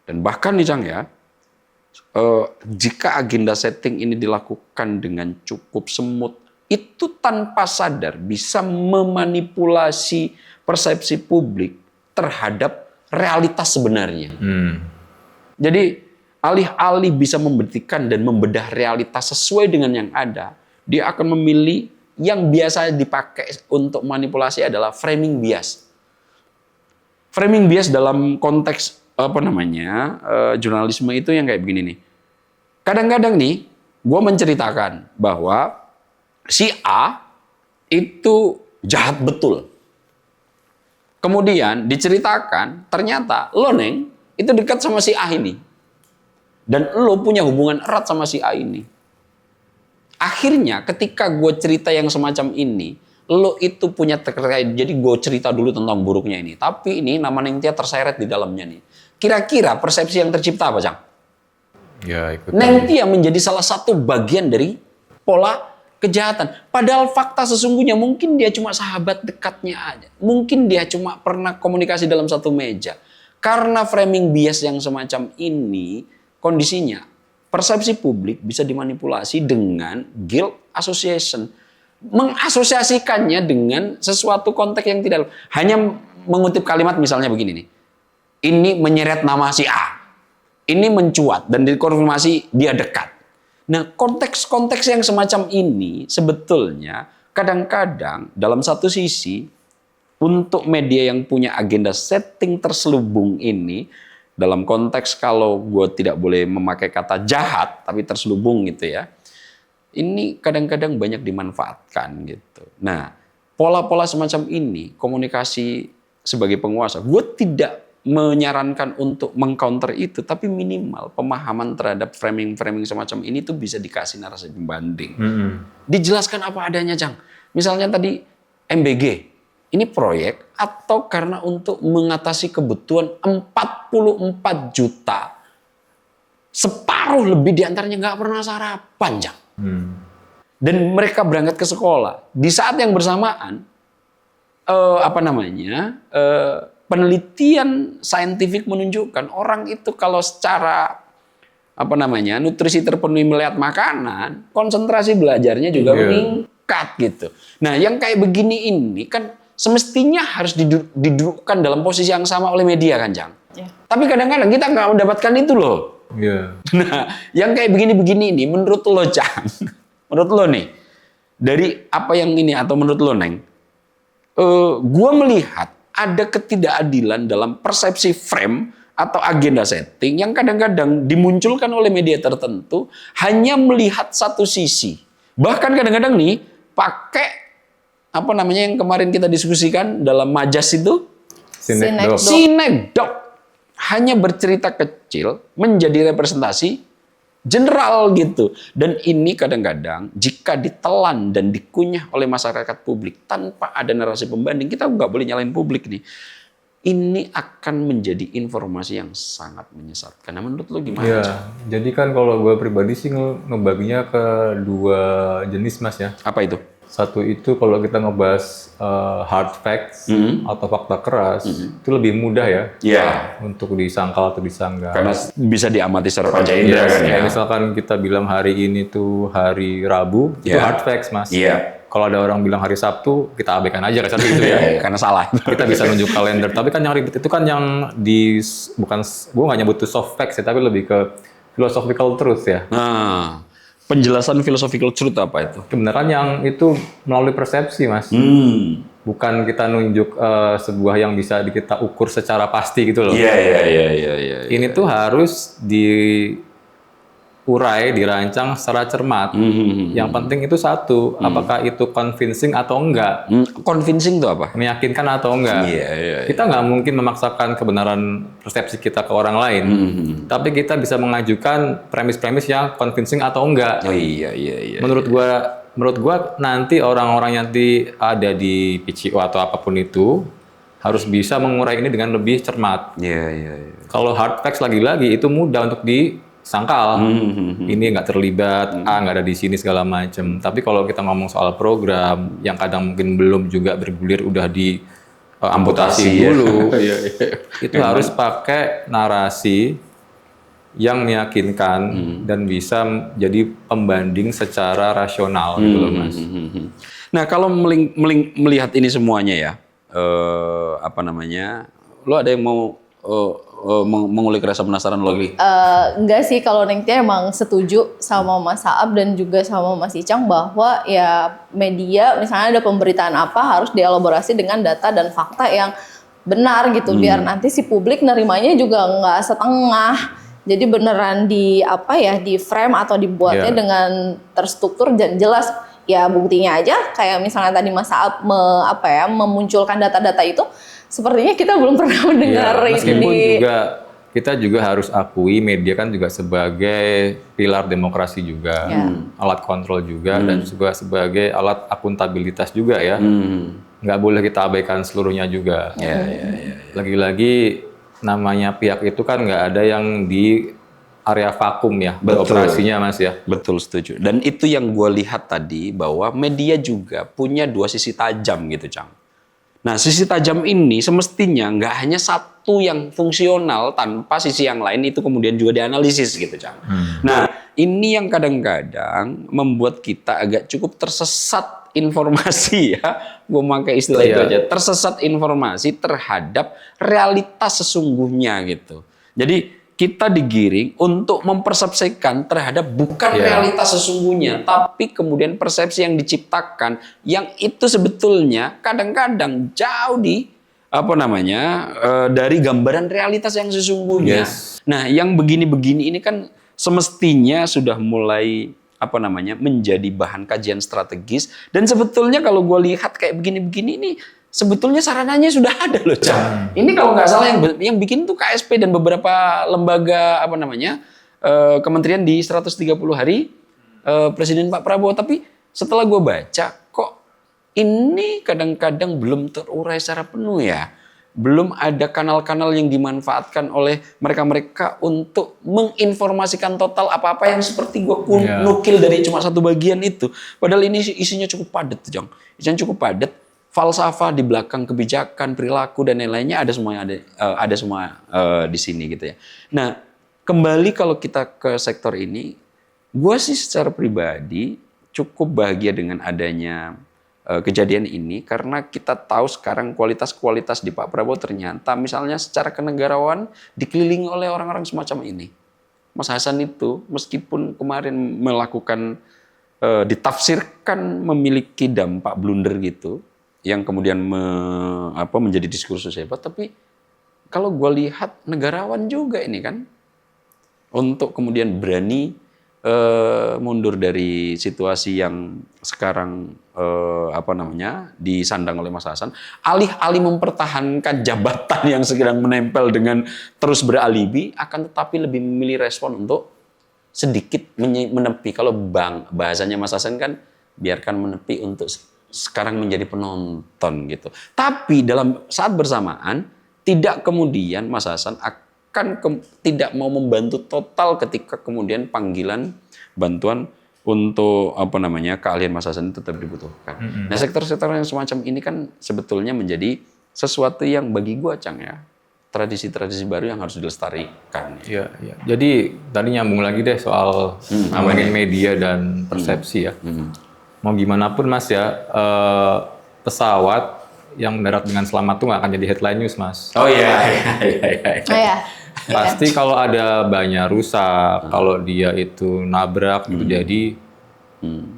[SPEAKER 1] Dan bahkan nih Cang ya, jika agenda setting ini dilakukan dengan cukup semut, itu tanpa sadar bisa memanipulasi persepsi publik terhadap realitas sebenarnya. Jadi alih-alih bisa membuktikan dan membedah realitas sesuai dengan yang ada, dia akan memilih yang biasa dipakai untuk manipulasi adalah framing bias. Framing bias dalam konteks jurnalisme itu yang kayak begini nih. Kadang-kadang nih, gue menceritakan bahwa si A itu jahat betul. Kemudian diceritakan ternyata lo Neng itu dekat sama si A ini. Dan lo punya hubungan erat sama si A ini. Akhirnya ketika gue cerita yang semacam ini, lo itu punya terkait. Jadi gue cerita dulu tentang buruknya ini. Tapi ini nama Neng Tia terseret di dalamnya nih. Kira-kira persepsi yang tercipta apa Cang?
[SPEAKER 2] Ya, ikut.
[SPEAKER 1] Neng Tia menjadi salah satu bagian dari pola kejahatan. Padahal fakta sesungguhnya mungkin dia cuma sahabat dekatnya aja. Mungkin dia cuma pernah komunikasi dalam satu meja. Karena framing bias yang semacam ini, kondisinya persepsi publik bisa dimanipulasi dengan guilt association. Mengasosiasikannya dengan sesuatu konteks yang tidak. Hanya mengutip kalimat misalnya begini nih. Ini menyeret nama si A. Ini mencuat dan dikonfirmasi dia dekat. Nah, konteks-konteks yang semacam ini sebetulnya kadang-kadang dalam satu sisi untuk media yang punya agenda setting terselubung ini, dalam konteks kalau gue tidak boleh memakai kata jahat tapi terselubung gitu ya, ini kadang-kadang banyak dimanfaatkan gitu. Nah, pola-pola semacam ini, komunikasi sebagai penguasa, gue tidak menyarankan untuk mengcounter itu, tapi minimal pemahaman terhadap framing-framing semacam ini tuh bisa dikasih narasi pembanding. Dijelaskan apa adanya, Jang. Misalnya tadi MBG, ini proyek atau karena untuk mengatasi kebutuhan 44 juta. Separuh lebih diantaranya nggak pernah sarapan, Jang. Dan mereka berangkat ke sekolah. Di saat yang bersamaan, penelitian saintifik menunjukkan orang itu kalau secara nutrisi terpenuhi melihat makanan, konsentrasi belajarnya juga meningkat gitu. Nah, yang kayak begini ini kan semestinya harus didudukkan dalam posisi yang sama oleh media kan, Jang? Yeah. Tapi kadang-kadang kita nggak mendapatkan itu loh. Yeah. Nah, yang kayak begini-begini ini menurut lo, Jang, menurut lo nih, dari apa yang ini atau menurut lo, Neng, gua melihat ada ketidakadilan dalam persepsi frame atau agenda setting yang kadang-kadang dimunculkan oleh media tertentu hanya melihat satu sisi. Bahkan kadang-kadang nih pakai yang kemarin kita diskusikan dalam majas itu sinekdok. Hanya bercerita kecil menjadi representasi general gitu. Dan ini kadang-kadang jika ditelan dan dikunyah oleh masyarakat publik tanpa ada narasi pembanding, kita nggak boleh nyalain publik nih. Ini akan menjadi informasi yang sangat menyesatkan. Nah, menurut lo gimana?
[SPEAKER 2] Ya, jadi kan kalau gue pribadi sih ngebaginya ke dua jenis, Mas ya.
[SPEAKER 1] Apa itu?
[SPEAKER 2] Satu itu kalau kita ngebahas hard facts atau fakta keras, itu lebih mudah ya untuk disangkal atau disanggah.
[SPEAKER 1] Karena bisa diamati secara panca indera kan ya.
[SPEAKER 2] Misalkan kita bilang hari ini tuh hari Rabu, itu hard facts, Mas. Kalau ada orang bilang hari Sabtu, kita abaikan aja kan gitu ya.
[SPEAKER 1] Karena salah.
[SPEAKER 2] Kita bisa nunjuk kalender. Tapi kan yang ribet itu kan yang bukan, gue nggak nyebut itu soft facts ya, tapi lebih ke philosophical truth ya.
[SPEAKER 1] Nah, penjelasan philosophical truth apa itu?
[SPEAKER 2] Kebenaran yang itu melalui persepsi, Mas. bukan kita nunjuk sebuah yang bisa kita ukur secara pasti gitu loh.
[SPEAKER 1] Iya.
[SPEAKER 2] Ini tuh harus diurai, dirancang secara cermat. Yang penting itu satu, apakah itu convincing atau enggak?
[SPEAKER 1] Convincing itu apa?
[SPEAKER 2] Meyakinkan atau enggak?
[SPEAKER 1] Iya.
[SPEAKER 2] Kita nggak mungkin memaksakan kebenaran persepsi kita ke orang lain, tapi kita bisa mengajukan premis-premis yang convincing atau enggak.
[SPEAKER 1] Oh iya.
[SPEAKER 2] Menurut gua nanti orang-orang yang ada di PCO atau apapun itu harus bisa mengurai ini dengan lebih cermat.
[SPEAKER 1] Iya.
[SPEAKER 2] Kalau hard facts lagi-lagi itu mudah untuk disangkal. Ini nggak terlibat, nggak ada di sini segala macam. Tapi kalau kita ngomong soal program yang kadang mungkin belum juga bergulir udah di amputasi dulu, itu harus pakai narasi yang meyakinkan dan bisa jadi pembanding secara rasional gitu loh Mas.
[SPEAKER 1] Nah kalau melihat ini semuanya ya, lo ada yang mau mengulik rasa penasaran lo lagi?
[SPEAKER 3] Enggak sih, kalau Neng Tia emang setuju sama Mas Saab dan juga sama Mas Icang bahwa ya media misalnya ada pemberitaan apa harus dielaborasi dengan data dan fakta yang benar gitu, biar nanti si publik nerimanya juga nggak setengah. Jadi beneran di frame atau dibuatnya dengan terstruktur dan jelas. Ya buktinya aja kayak misalnya tadi Mas Saab memunculkan data-data itu, sepertinya kita belum pernah mendengar
[SPEAKER 2] meskipun juga kita juga harus akui media kan juga sebagai pilar demokrasi juga, alat kontrol juga dan juga sebagai alat akuntabilitas juga ya. Nggak boleh kita abaikan seluruhnya juga. Lagi-lagi namanya pihak itu kan nggak ada yang di area vakum ya, beroperasinya Mas ya.
[SPEAKER 1] Betul, setuju. Dan itu yang gue lihat tadi, bahwa media juga punya dua sisi tajam gitu, Cang. Nah, sisi tajam ini semestinya nggak hanya satu yang fungsional tanpa sisi yang lain itu kemudian juga dianalisis gitu, Cang. Nah, ini yang kadang-kadang membuat kita agak cukup tersesat informasi ya. Gue pakai istilah itu aja. Tersesat informasi terhadap realitas sesungguhnya gitu. Jadi kita digiring untuk mempersepsikan terhadap bukan realitas sesungguhnya, tapi kemudian persepsi yang diciptakan yang itu sebetulnya kadang-kadang jauh dari gambaran realitas yang sesungguhnya. Nah, yang begini-begini ini kan semestinya sudah mulai menjadi bahan kajian strategis, dan sebetulnya kalau gue lihat kayak begini-begini ini sebetulnya sarananya sudah ada loh, Cang. Ini kalau nggak salah yang bikin tuh KSP dan beberapa lembaga kementerian di 130 hari Presiden Pak Prabowo. Tapi setelah gue baca, kok ini kadang-kadang belum terurai secara penuh ya. Belum ada kanal-kanal yang dimanfaatkan oleh mereka-mereka untuk menginformasikan total apa-apa yang seperti gue nukil dari cuma satu bagian itu. Padahal ini isinya cukup padat, Jang. Isinya cukup padat. Falsafah di belakang kebijakan, perilaku dan lain-lainnya ada semua di sini gitu ya. Nah, kembali kalau kita ke sektor ini, gue sih secara pribadi cukup bahagia dengan adanya kejadian ini, karena kita tahu sekarang kualitas-kualitas di Pak Prabowo ternyata misalnya secara kenegarawan dikelilingi oleh orang-orang semacam ini. Mas Hasan itu meskipun kemarin melakukan ditafsirkan memiliki dampak blunder gitu, yang kemudian menjadi diskursus hebat, tapi kalau gue lihat negarawan juga ini kan, untuk kemudian berani mundur dari situasi yang sekarang disandang oleh Mas Hasan, alih-alih mempertahankan jabatan yang sedang menempel dengan terus beralibi, akan tetapi lebih memilih respon untuk sedikit menepi. Kalau bahasanya Mas Hasan kan, biarkan menepi untuk sekarang menjadi penonton gitu. Tapi dalam saat bersamaan, tidak kemudian Mas Hasan tidak mau membantu total ketika kemudian panggilan bantuan untuk keahlian Mas Hasan itu tetap dibutuhkan. Nah, sektor-sektor yang semacam ini kan sebetulnya menjadi sesuatu yang bagi gua, Cang, ya, tradisi-tradisi baru yang harus dilestarikan.
[SPEAKER 2] Iya. Jadi tadi nyambung lagi deh soal ngomongin media dan persepsi ya. Mau gimana pun Mas ya, pesawat yang mendarat dengan selamat tuh nggak akan jadi headline news, Mas.
[SPEAKER 1] Oh iya.
[SPEAKER 2] Pasti kalau ada banyak rusak, kalau dia itu nabrak itu jadi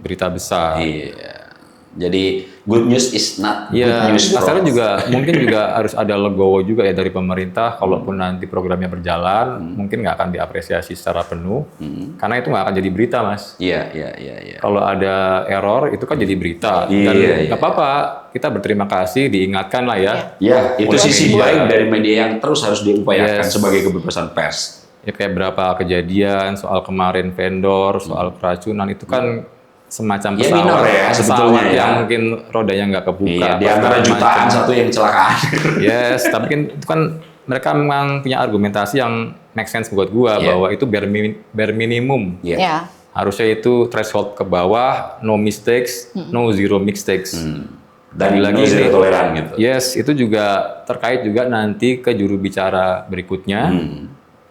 [SPEAKER 2] berita besar.
[SPEAKER 1] Iya. Jadi good news is not good
[SPEAKER 2] Ya,
[SPEAKER 1] news for
[SPEAKER 2] masalahnya
[SPEAKER 1] all.
[SPEAKER 2] juga mungkin juga harus ada legowo juga ya dari pemerintah. Kalaupun nanti programnya berjalan, mungkin nggak akan diapresiasi secara penuh, karena itu nggak akan jadi berita, Mas.
[SPEAKER 1] Iya.
[SPEAKER 2] Kalau ada error itu kan jadi berita.
[SPEAKER 1] Iya,
[SPEAKER 2] Dan
[SPEAKER 1] iya.
[SPEAKER 2] nggak apa-apa, kita berterima kasih, diingatkan lah ya.
[SPEAKER 1] Ya, itu
[SPEAKER 2] Oleh
[SPEAKER 1] sisi
[SPEAKER 2] media.
[SPEAKER 1] baik dari media yang terus harus diupayakan
[SPEAKER 2] Yes.
[SPEAKER 1] sebagai kebebasan pers.
[SPEAKER 2] Ya kayak berapa kejadian soal kemarin vendor, soal keracunan itu kan semacam
[SPEAKER 1] Ya,
[SPEAKER 2] pesawat,
[SPEAKER 1] minor ya, sebetulnya
[SPEAKER 2] pesawat
[SPEAKER 1] ya.
[SPEAKER 2] yang mungkin rodanya nggak kebuka.
[SPEAKER 1] Iya, di antara
[SPEAKER 2] segala
[SPEAKER 1] jutaan
[SPEAKER 2] macam.
[SPEAKER 1] satu yang kecelakaan.
[SPEAKER 2] Yes, tapi kan itu kan mereka memang punya argumentasi yang make sense buat gua
[SPEAKER 1] Iya.
[SPEAKER 2] bahwa itu bare minimum.
[SPEAKER 1] Iya.
[SPEAKER 3] Ya.
[SPEAKER 2] Harusnya itu threshold ke bawah, no mistakes, no zero mistakes.
[SPEAKER 1] Dan
[SPEAKER 2] Lagi-lagi
[SPEAKER 1] lagi zero
[SPEAKER 2] ini-
[SPEAKER 1] toleran gitu.
[SPEAKER 2] Yes, itu juga terkait juga nanti ke juru bicara berikutnya.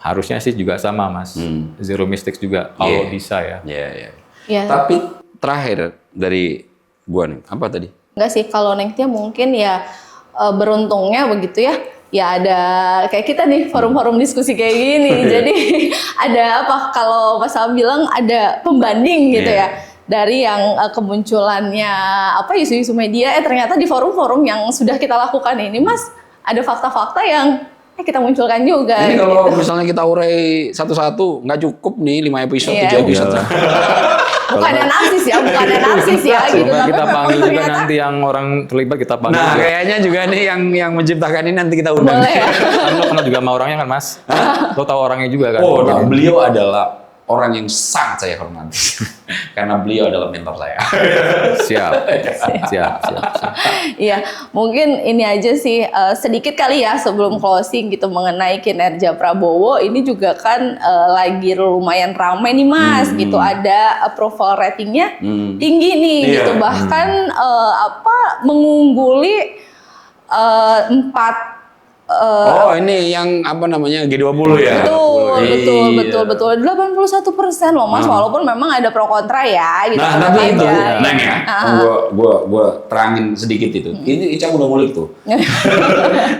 [SPEAKER 2] Harusnya sih juga sama, Mas. Zero mistakes juga kalau
[SPEAKER 1] Iya.
[SPEAKER 2] bisa ya.
[SPEAKER 1] Iya.
[SPEAKER 3] Ya.
[SPEAKER 1] Tapi terakhir dari gua nih, apa tadi?
[SPEAKER 3] Enggak sih, kalau nextnya mungkin ya beruntungnya begitu ya. Ya ada kayak kita nih forum-forum diskusi kayak gini. Jadi ada apa kalau Mas Sam bilang ada pembanding gitu
[SPEAKER 1] Iya.
[SPEAKER 3] ya. Dari yang kemunculannya apa isu-isu media ternyata di forum-forum yang sudah kita lakukan ini Mas ada fakta-fakta yang kita munculkan juga.
[SPEAKER 1] Ini
[SPEAKER 3] gitu.
[SPEAKER 1] kalau misalnya kita urai satu-satu, nggak cukup nih 5 episode,
[SPEAKER 3] Iya.
[SPEAKER 1] 7 episode.
[SPEAKER 3] Bukan analisis ya, bukan analisis ya gitu.
[SPEAKER 2] Coba
[SPEAKER 3] Tapi
[SPEAKER 2] kita
[SPEAKER 3] memang
[SPEAKER 2] panggil juga
[SPEAKER 3] ternyata
[SPEAKER 2] nanti yang orang terlibat kita panggil.
[SPEAKER 1] Nah,
[SPEAKER 2] juga.
[SPEAKER 1] kayaknya juga nih yang menciptakan ini nanti kita undang.
[SPEAKER 3] boleh ya.
[SPEAKER 2] Kan lo kenal juga sama orangnya kan, Mas? Lo tahu orangnya juga kan?
[SPEAKER 1] Oh, nah, beliau adalah orang yang sangat saya hormati. Karena beliau adalah mentor saya.
[SPEAKER 2] Siap. Siap.
[SPEAKER 3] Iya, mungkin ini aja sih sedikit kali ya sebelum closing gitu mengenai kinerja Prabowo. Ini juga kan lagi lumayan ramai nih Mas, gitu ada approval ratingnya tinggi nih,
[SPEAKER 1] Iya.
[SPEAKER 3] gitu bahkan mengungguli 4
[SPEAKER 1] Oh, ini yang apa namanya G20 ya?
[SPEAKER 3] betul. 81% loh Mas, walaupun memang ada pro kontra ya gitu.
[SPEAKER 1] Nah,
[SPEAKER 3] tetap
[SPEAKER 1] tapi itu,
[SPEAKER 3] aja.
[SPEAKER 1] Neng ya, gua terangin sedikit itu. Ini Ica udah ngulik tuh.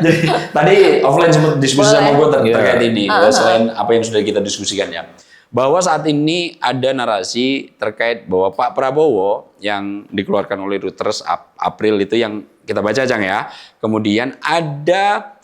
[SPEAKER 1] Jadi tadi offline sempat diskusi sama gue terkait ini, selain apa yang sudah kita diskusikan ya. Bahwa saat ini ada narasi terkait bahwa Pak Prabowo yang dikeluarkan oleh Reuters April itu yang kita baca Jang ya. Kemudian ada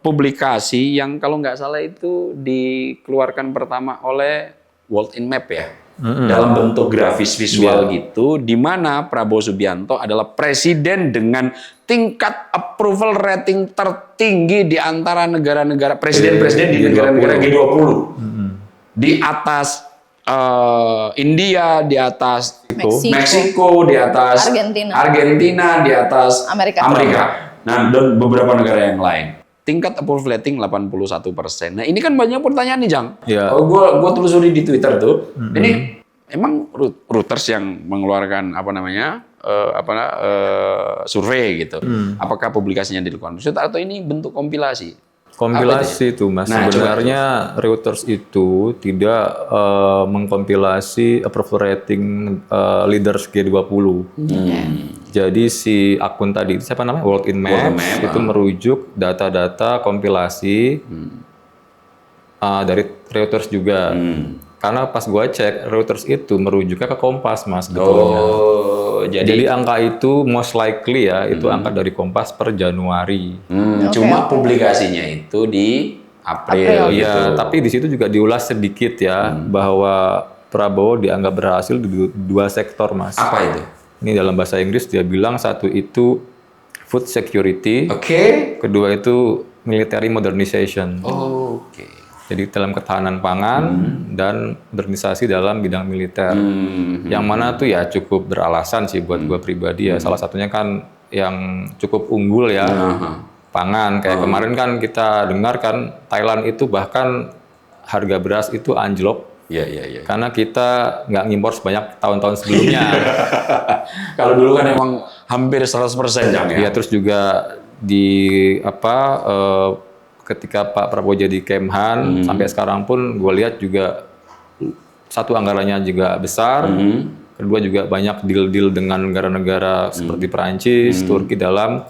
[SPEAKER 1] publikasi yang kalau nggak salah itu dikeluarkan pertama oleh World in Map ya. Dalam bentuk grafis visual gitu, di mana Prabowo Subianto adalah presiden dengan tingkat approval rating tertinggi di antara negara-negara presiden-presiden di negara-negara G20. Di atas India, di atas Meksiko, di atas Argentina, di atas
[SPEAKER 3] Amerika.
[SPEAKER 1] Nah, dan beberapa negara yang lain. Tingkat approval rating 81%. Nah, ini kan banyak pertanyaan nih, Jang.
[SPEAKER 2] Iya.
[SPEAKER 1] Oh, gua telusuri di Twitter tuh. Ini emang Reuters yang mengeluarkan survei gitu. Apakah publikasinya dilakukan atau ini bentuk kompilasi?
[SPEAKER 2] Kompilasi itu Mas,
[SPEAKER 1] Nah,
[SPEAKER 2] sebenarnya Reuters itu tidak mengkompilasi approval rating leaders G20. Jadi si akun tadi itu siapa namanya? World in Map, itu merujuk data-data kompilasi dari Reuters juga. Karena pas gua cek Reuters itu merujuknya ke Kompas Mas betulnya. Jadi angka itu most likely ya itu angka dari Kompas per Januari.
[SPEAKER 1] Cuma publikasinya itu di April gitu.
[SPEAKER 2] Iya, tapi di situ juga diulas sedikit ya bahwa Prabowo dianggap berhasil di 2 sektor, Mas.
[SPEAKER 1] Apa itu?
[SPEAKER 2] Ini dalam bahasa Inggris dia bilang satu itu food security,
[SPEAKER 1] Oke.
[SPEAKER 2] kedua itu military modernization.
[SPEAKER 1] Oke.
[SPEAKER 2] Jadi dalam ketahanan pangan dan modernisasi dalam bidang militer. Yang mana tuh ya cukup beralasan sih buat gua pribadi ya. Salah satunya kan yang cukup unggul ya. Pangan kayak kemarin kan kita dengar kan Thailand itu bahkan harga beras itu anjlok.
[SPEAKER 1] Iya.
[SPEAKER 2] Karena kita nggak ngimpor sebanyak tahun-tahun sebelumnya.
[SPEAKER 1] Kalau dulu kan emang hampir 100% Jang ya.
[SPEAKER 2] Ya terus juga di ketika Pak Prabowo jadi Kemhan sampai sekarang pun gue lihat juga satu anggarannya juga besar. Kedua juga banyak deal-deal dengan negara-negara seperti Perancis, Turki dalam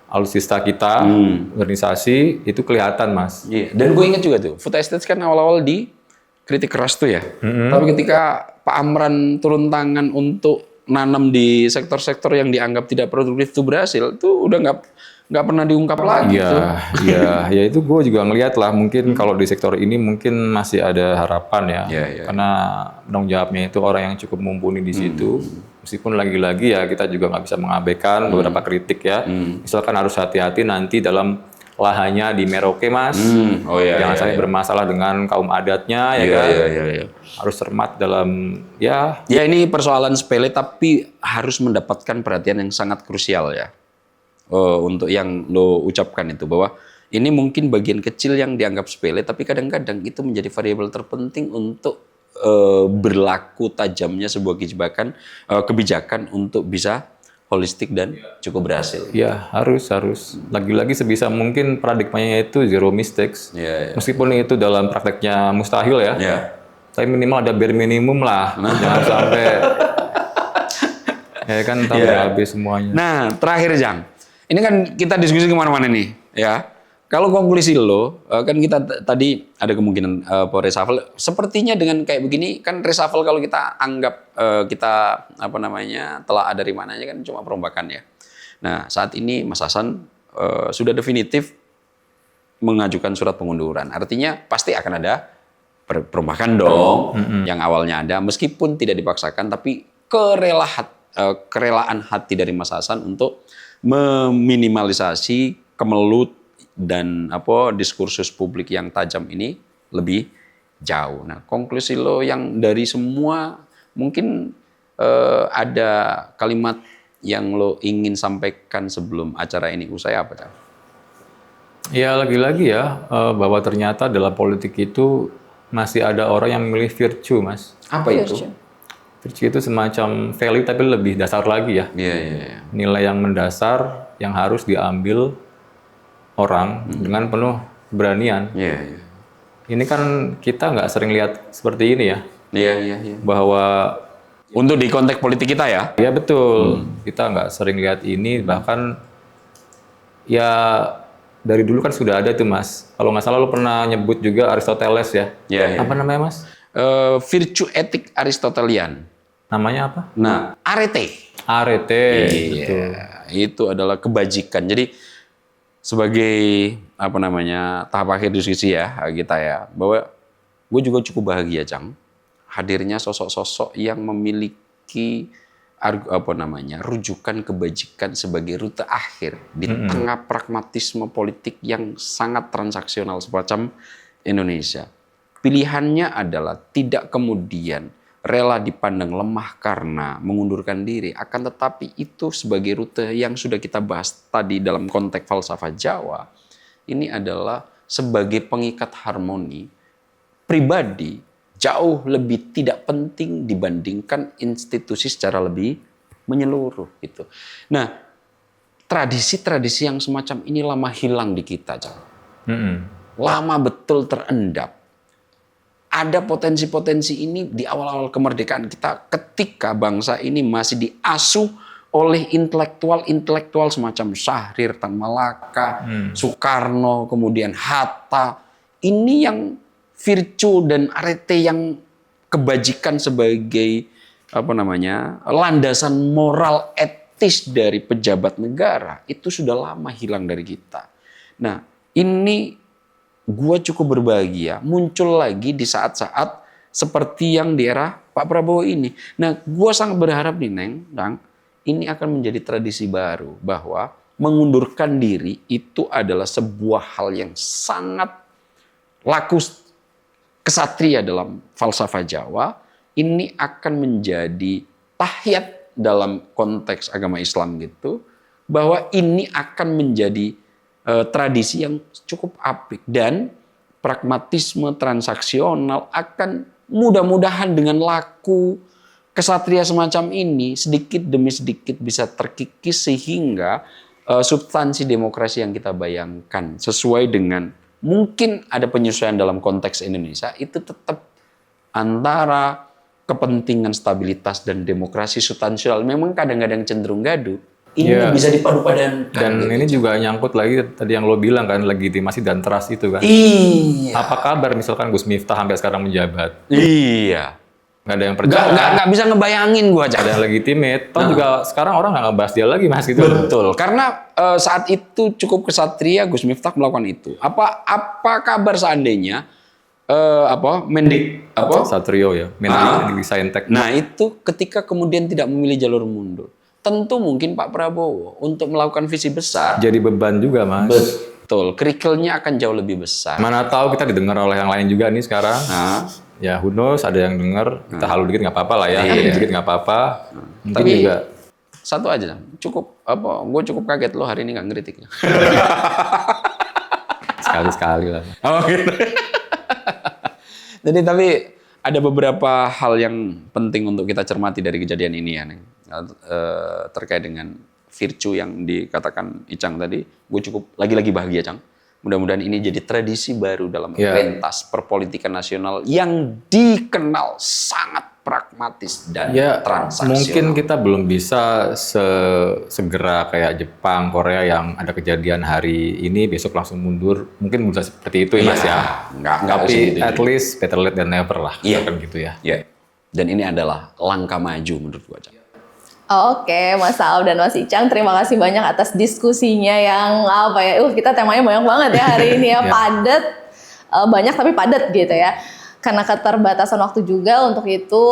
[SPEAKER 2] alutsista kita, organisasi itu kelihatan Mas.
[SPEAKER 1] Iya. Dan gue ingat juga tuh, food estate kan awal-awal di kritik keras tuh ya. Tapi ketika Pak Amran turun tangan untuk nanam di sektor-sektor yang dianggap tidak produktif itu berhasil, itu udah nggak pernah diungkap lagi tuh.
[SPEAKER 2] Ya itu gue juga ngelihat lah, mungkin kalau di sektor ini mungkin masih ada harapan ya, karena penanggung jawabnya itu orang yang cukup mumpuni di situ. Meskipun lagi-lagi ya kita juga nggak bisa mengabaikan beberapa kritik ya. Misalkan harus hati-hati nanti dalam lahannya di Merauke, Mas. Jangan sampai bermasalah dengan kaum adatnya ya kan. Harus cermat dalam ya.
[SPEAKER 1] Ya ini persoalan sepele tapi harus mendapatkan perhatian yang sangat krusial ya. Untuk yang lo ucapkan itu, bahwa ini mungkin bagian kecil yang dianggap sepele tapi kadang-kadang itu menjadi variabel terpenting untuk berlaku tajamnya sebuah kebijakan untuk bisa holistik dan cukup berhasil.
[SPEAKER 2] Ya harus. Lagi-lagi sebisa mungkin paradigmanya itu zero mistakes. Meskipun itu dalam prakteknya mustahil ya. Tapi minimal ada bare minimum lah. Jangan sampai ya kan habis semuanya.
[SPEAKER 1] Nah terakhir Jang, ini kan kita diskusi kemana-mana nih ya. Kalau konklusi lo, kan kita tadi ada kemungkinan reshuffle. Sepertinya dengan kayak begini, kan reshuffle kalau kita anggap kita telah ada dari mananya kan cuma perombakan ya. Nah saat ini Mas Hasan sudah definitif mengajukan surat pengunduran. Artinya pasti akan ada perombakan dong, yang awalnya ada. Meskipun tidak dipaksakan, tapi kerelaan hati dari Mas Hasan untuk meminimalisasi kemelut dan diskursus publik yang tajam ini lebih jauh. Nah, konklusi lo yang dari semua mungkin ada kalimat yang lo ingin sampaikan sebelum acara ini usai apa, Cak?
[SPEAKER 2] Ya lagi-lagi ya bahwa ternyata dalam politik itu masih ada orang yang memilih virtue, Mas.
[SPEAKER 1] Apa itu?
[SPEAKER 2] Virtue itu semacam value tapi lebih dasar lagi ya. Nilai yang mendasar yang harus diambil orang dengan penuh keberanian. Ini kan kita nggak sering lihat seperti ini ya. Bahwa
[SPEAKER 1] untuk di konteks politik kita ya.
[SPEAKER 2] Ya betul. Kita nggak sering lihat ini, bahkan ya dari dulu kan sudah ada tuh Mas. Kalau nggak salah lo pernah nyebut juga Aristoteles ya. Apa namanya Mas?
[SPEAKER 1] Virtue etik Aristotelian.
[SPEAKER 2] Namanya apa?
[SPEAKER 1] Nah, arete.
[SPEAKER 2] Betul.
[SPEAKER 1] Itu adalah kebajikan. Jadi sebagai tahap akhir diskusi ya kita ya, bahwa gue juga cukup bahagia Cang hadirnya sosok-sosok yang memiliki rujukan kebajikan sebagai rute akhir di tengah pragmatisme politik yang sangat transaksional semacam Indonesia. Pilihannya adalah tidak kemudian rela dipandang lemah karena mengundurkan diri, akan tetapi itu sebagai rute yang sudah kita bahas tadi dalam konteks falsafah Jawa, ini adalah sebagai pengikat harmoni pribadi jauh lebih tidak penting dibandingkan institusi secara lebih menyeluruh gitu. Nah, tradisi-tradisi yang semacam ini lama hilang di kita, lama betul terendap. Ada potensi-potensi ini di awal-awal kemerdekaan kita ketika bangsa ini masih diasuh oleh intelektual semacam Syahrir Tan Malaka, Soekarno, kemudian Hatta. Ini yang virtue dan arete yang kebajikan sebagai landasan moral etis dari pejabat negara itu sudah lama hilang dari kita. Nah, ini gue cukup berbahagia muncul lagi di saat-saat seperti yang di era Pak Prabowo ini. Nah, gue sangat berharap nih Neng, ini akan menjadi tradisi baru bahwa mengundurkan diri itu adalah sebuah hal yang sangat laku kesatria dalam falsafah Jawa. Ini akan menjadi tahiyat dalam konteks agama Islam gitu, bahwa ini akan menjadi tradisi yang cukup apik dan pragmatisme transaksional akan mudah-mudahan dengan laku kesatria semacam ini sedikit demi sedikit bisa terkikis sehingga substansi demokrasi yang kita bayangkan sesuai dengan mungkin ada penyesuaian dalam konteks Indonesia itu tetap antara kepentingan stabilitas dan demokrasi substansial memang kadang-kadang cenderung gaduh. Ini bisa dipadu-padankan.
[SPEAKER 2] Dan ini juga nyangkut lagi tadi yang lo bilang kan, legitimasi dan trust itu kan.
[SPEAKER 1] Iya.
[SPEAKER 2] Apa kabar misalkan Gus Miftah sampai sekarang menjabat?
[SPEAKER 1] Iya.
[SPEAKER 2] Nggak ada yang percaya.
[SPEAKER 1] Nggak bisa ngebayangin gua, Cak.
[SPEAKER 2] Ada yang legitimate. Toh juga sekarang orang nggak ngebahas dia lagi mas gitu.
[SPEAKER 1] Betul, karena saat itu cukup kesatria Gus Miftah melakukan itu. Apa kabar seandainya Mendik
[SPEAKER 2] Satrio ya, Mendik Saintek.
[SPEAKER 1] Nah itu ketika kemudian tidak memilih jalur mundur, tentu mungkin Pak Prabowo untuk melakukan visi besar.
[SPEAKER 2] Jadi beban juga mas.
[SPEAKER 1] Betul, kerikilnya akan jauh lebih besar.
[SPEAKER 2] Mana tahu kita didengar oleh yang lain juga nih sekarang.
[SPEAKER 1] Nah,
[SPEAKER 2] Ya who knows, ada yang dengar, kita halu dikit nggak apa-apa lah ya,
[SPEAKER 1] Iya.
[SPEAKER 2] dikit nggak apa-apa. Mungkin
[SPEAKER 1] Tapi
[SPEAKER 2] juga
[SPEAKER 1] satu aja, gue cukup kaget lo hari ini nggak ngeritiknya.
[SPEAKER 2] sekali-sekali lah.
[SPEAKER 1] Oh gitu. Jadi tapi ada beberapa hal yang penting untuk kita cermati dari kejadian ini ya, Neng. Terkait dengan virtue yang dikatakan Icang tadi, gue cukup lagi-lagi bahagia, Cang. Mudah-mudahan ini jadi tradisi baru dalam
[SPEAKER 2] Ya.
[SPEAKER 1] pentas perpolitikan nasional yang dikenal sangat pragmatis dan
[SPEAKER 2] Ya
[SPEAKER 1] transaksional.
[SPEAKER 2] mungkin kita belum bisa segera kayak Jepang, Korea yang ada kejadian hari ini besok langsung mundur. Mungkin bisa seperti itu ya mas ya.
[SPEAKER 1] Nggak
[SPEAKER 2] Tapi
[SPEAKER 1] segitu.
[SPEAKER 2] at least better late than never lah.
[SPEAKER 1] Iya.
[SPEAKER 2] Kan gitu ya.
[SPEAKER 1] Ya. Dan ini adalah langkah maju menurut gue, Cang.
[SPEAKER 3] Oke, Mas Saab dan Mas Icang, terima kasih banyak atas diskusinya yang kita temanya banyak banget ya hari ini ya,
[SPEAKER 2] Ya.
[SPEAKER 3] padat, banyak tapi padat gitu ya. Karena keterbatasan waktu juga, untuk itu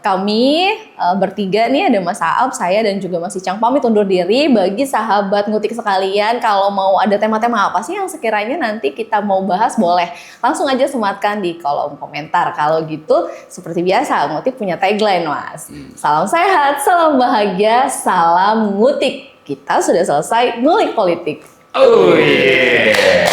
[SPEAKER 3] kami bertiga nih, ada Mas Saab, saya dan juga Mas Icang pamit undur diri. Bagi sahabat ngutik sekalian, kalau mau ada tema-tema apa sih yang sekiranya nanti kita mau bahas, boleh langsung aja sematkan di kolom komentar. Kalau gitu, seperti biasa, ngutik punya tagline, Mas. Salam sehat, salam bahagia, salam ngutik. Kita sudah selesai ngulik politik.
[SPEAKER 1] Oh yeah.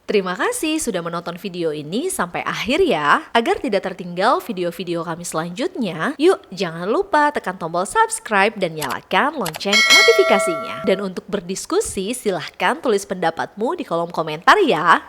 [SPEAKER 4] Terima kasih sudah menonton video ini sampai akhir ya. Agar tidak tertinggal video-video kami selanjutnya, yuk jangan lupa tekan tombol subscribe dan nyalakan lonceng notifikasinya. Dan untuk berdiskusi, silahkan tulis pendapatmu di kolom komentar ya.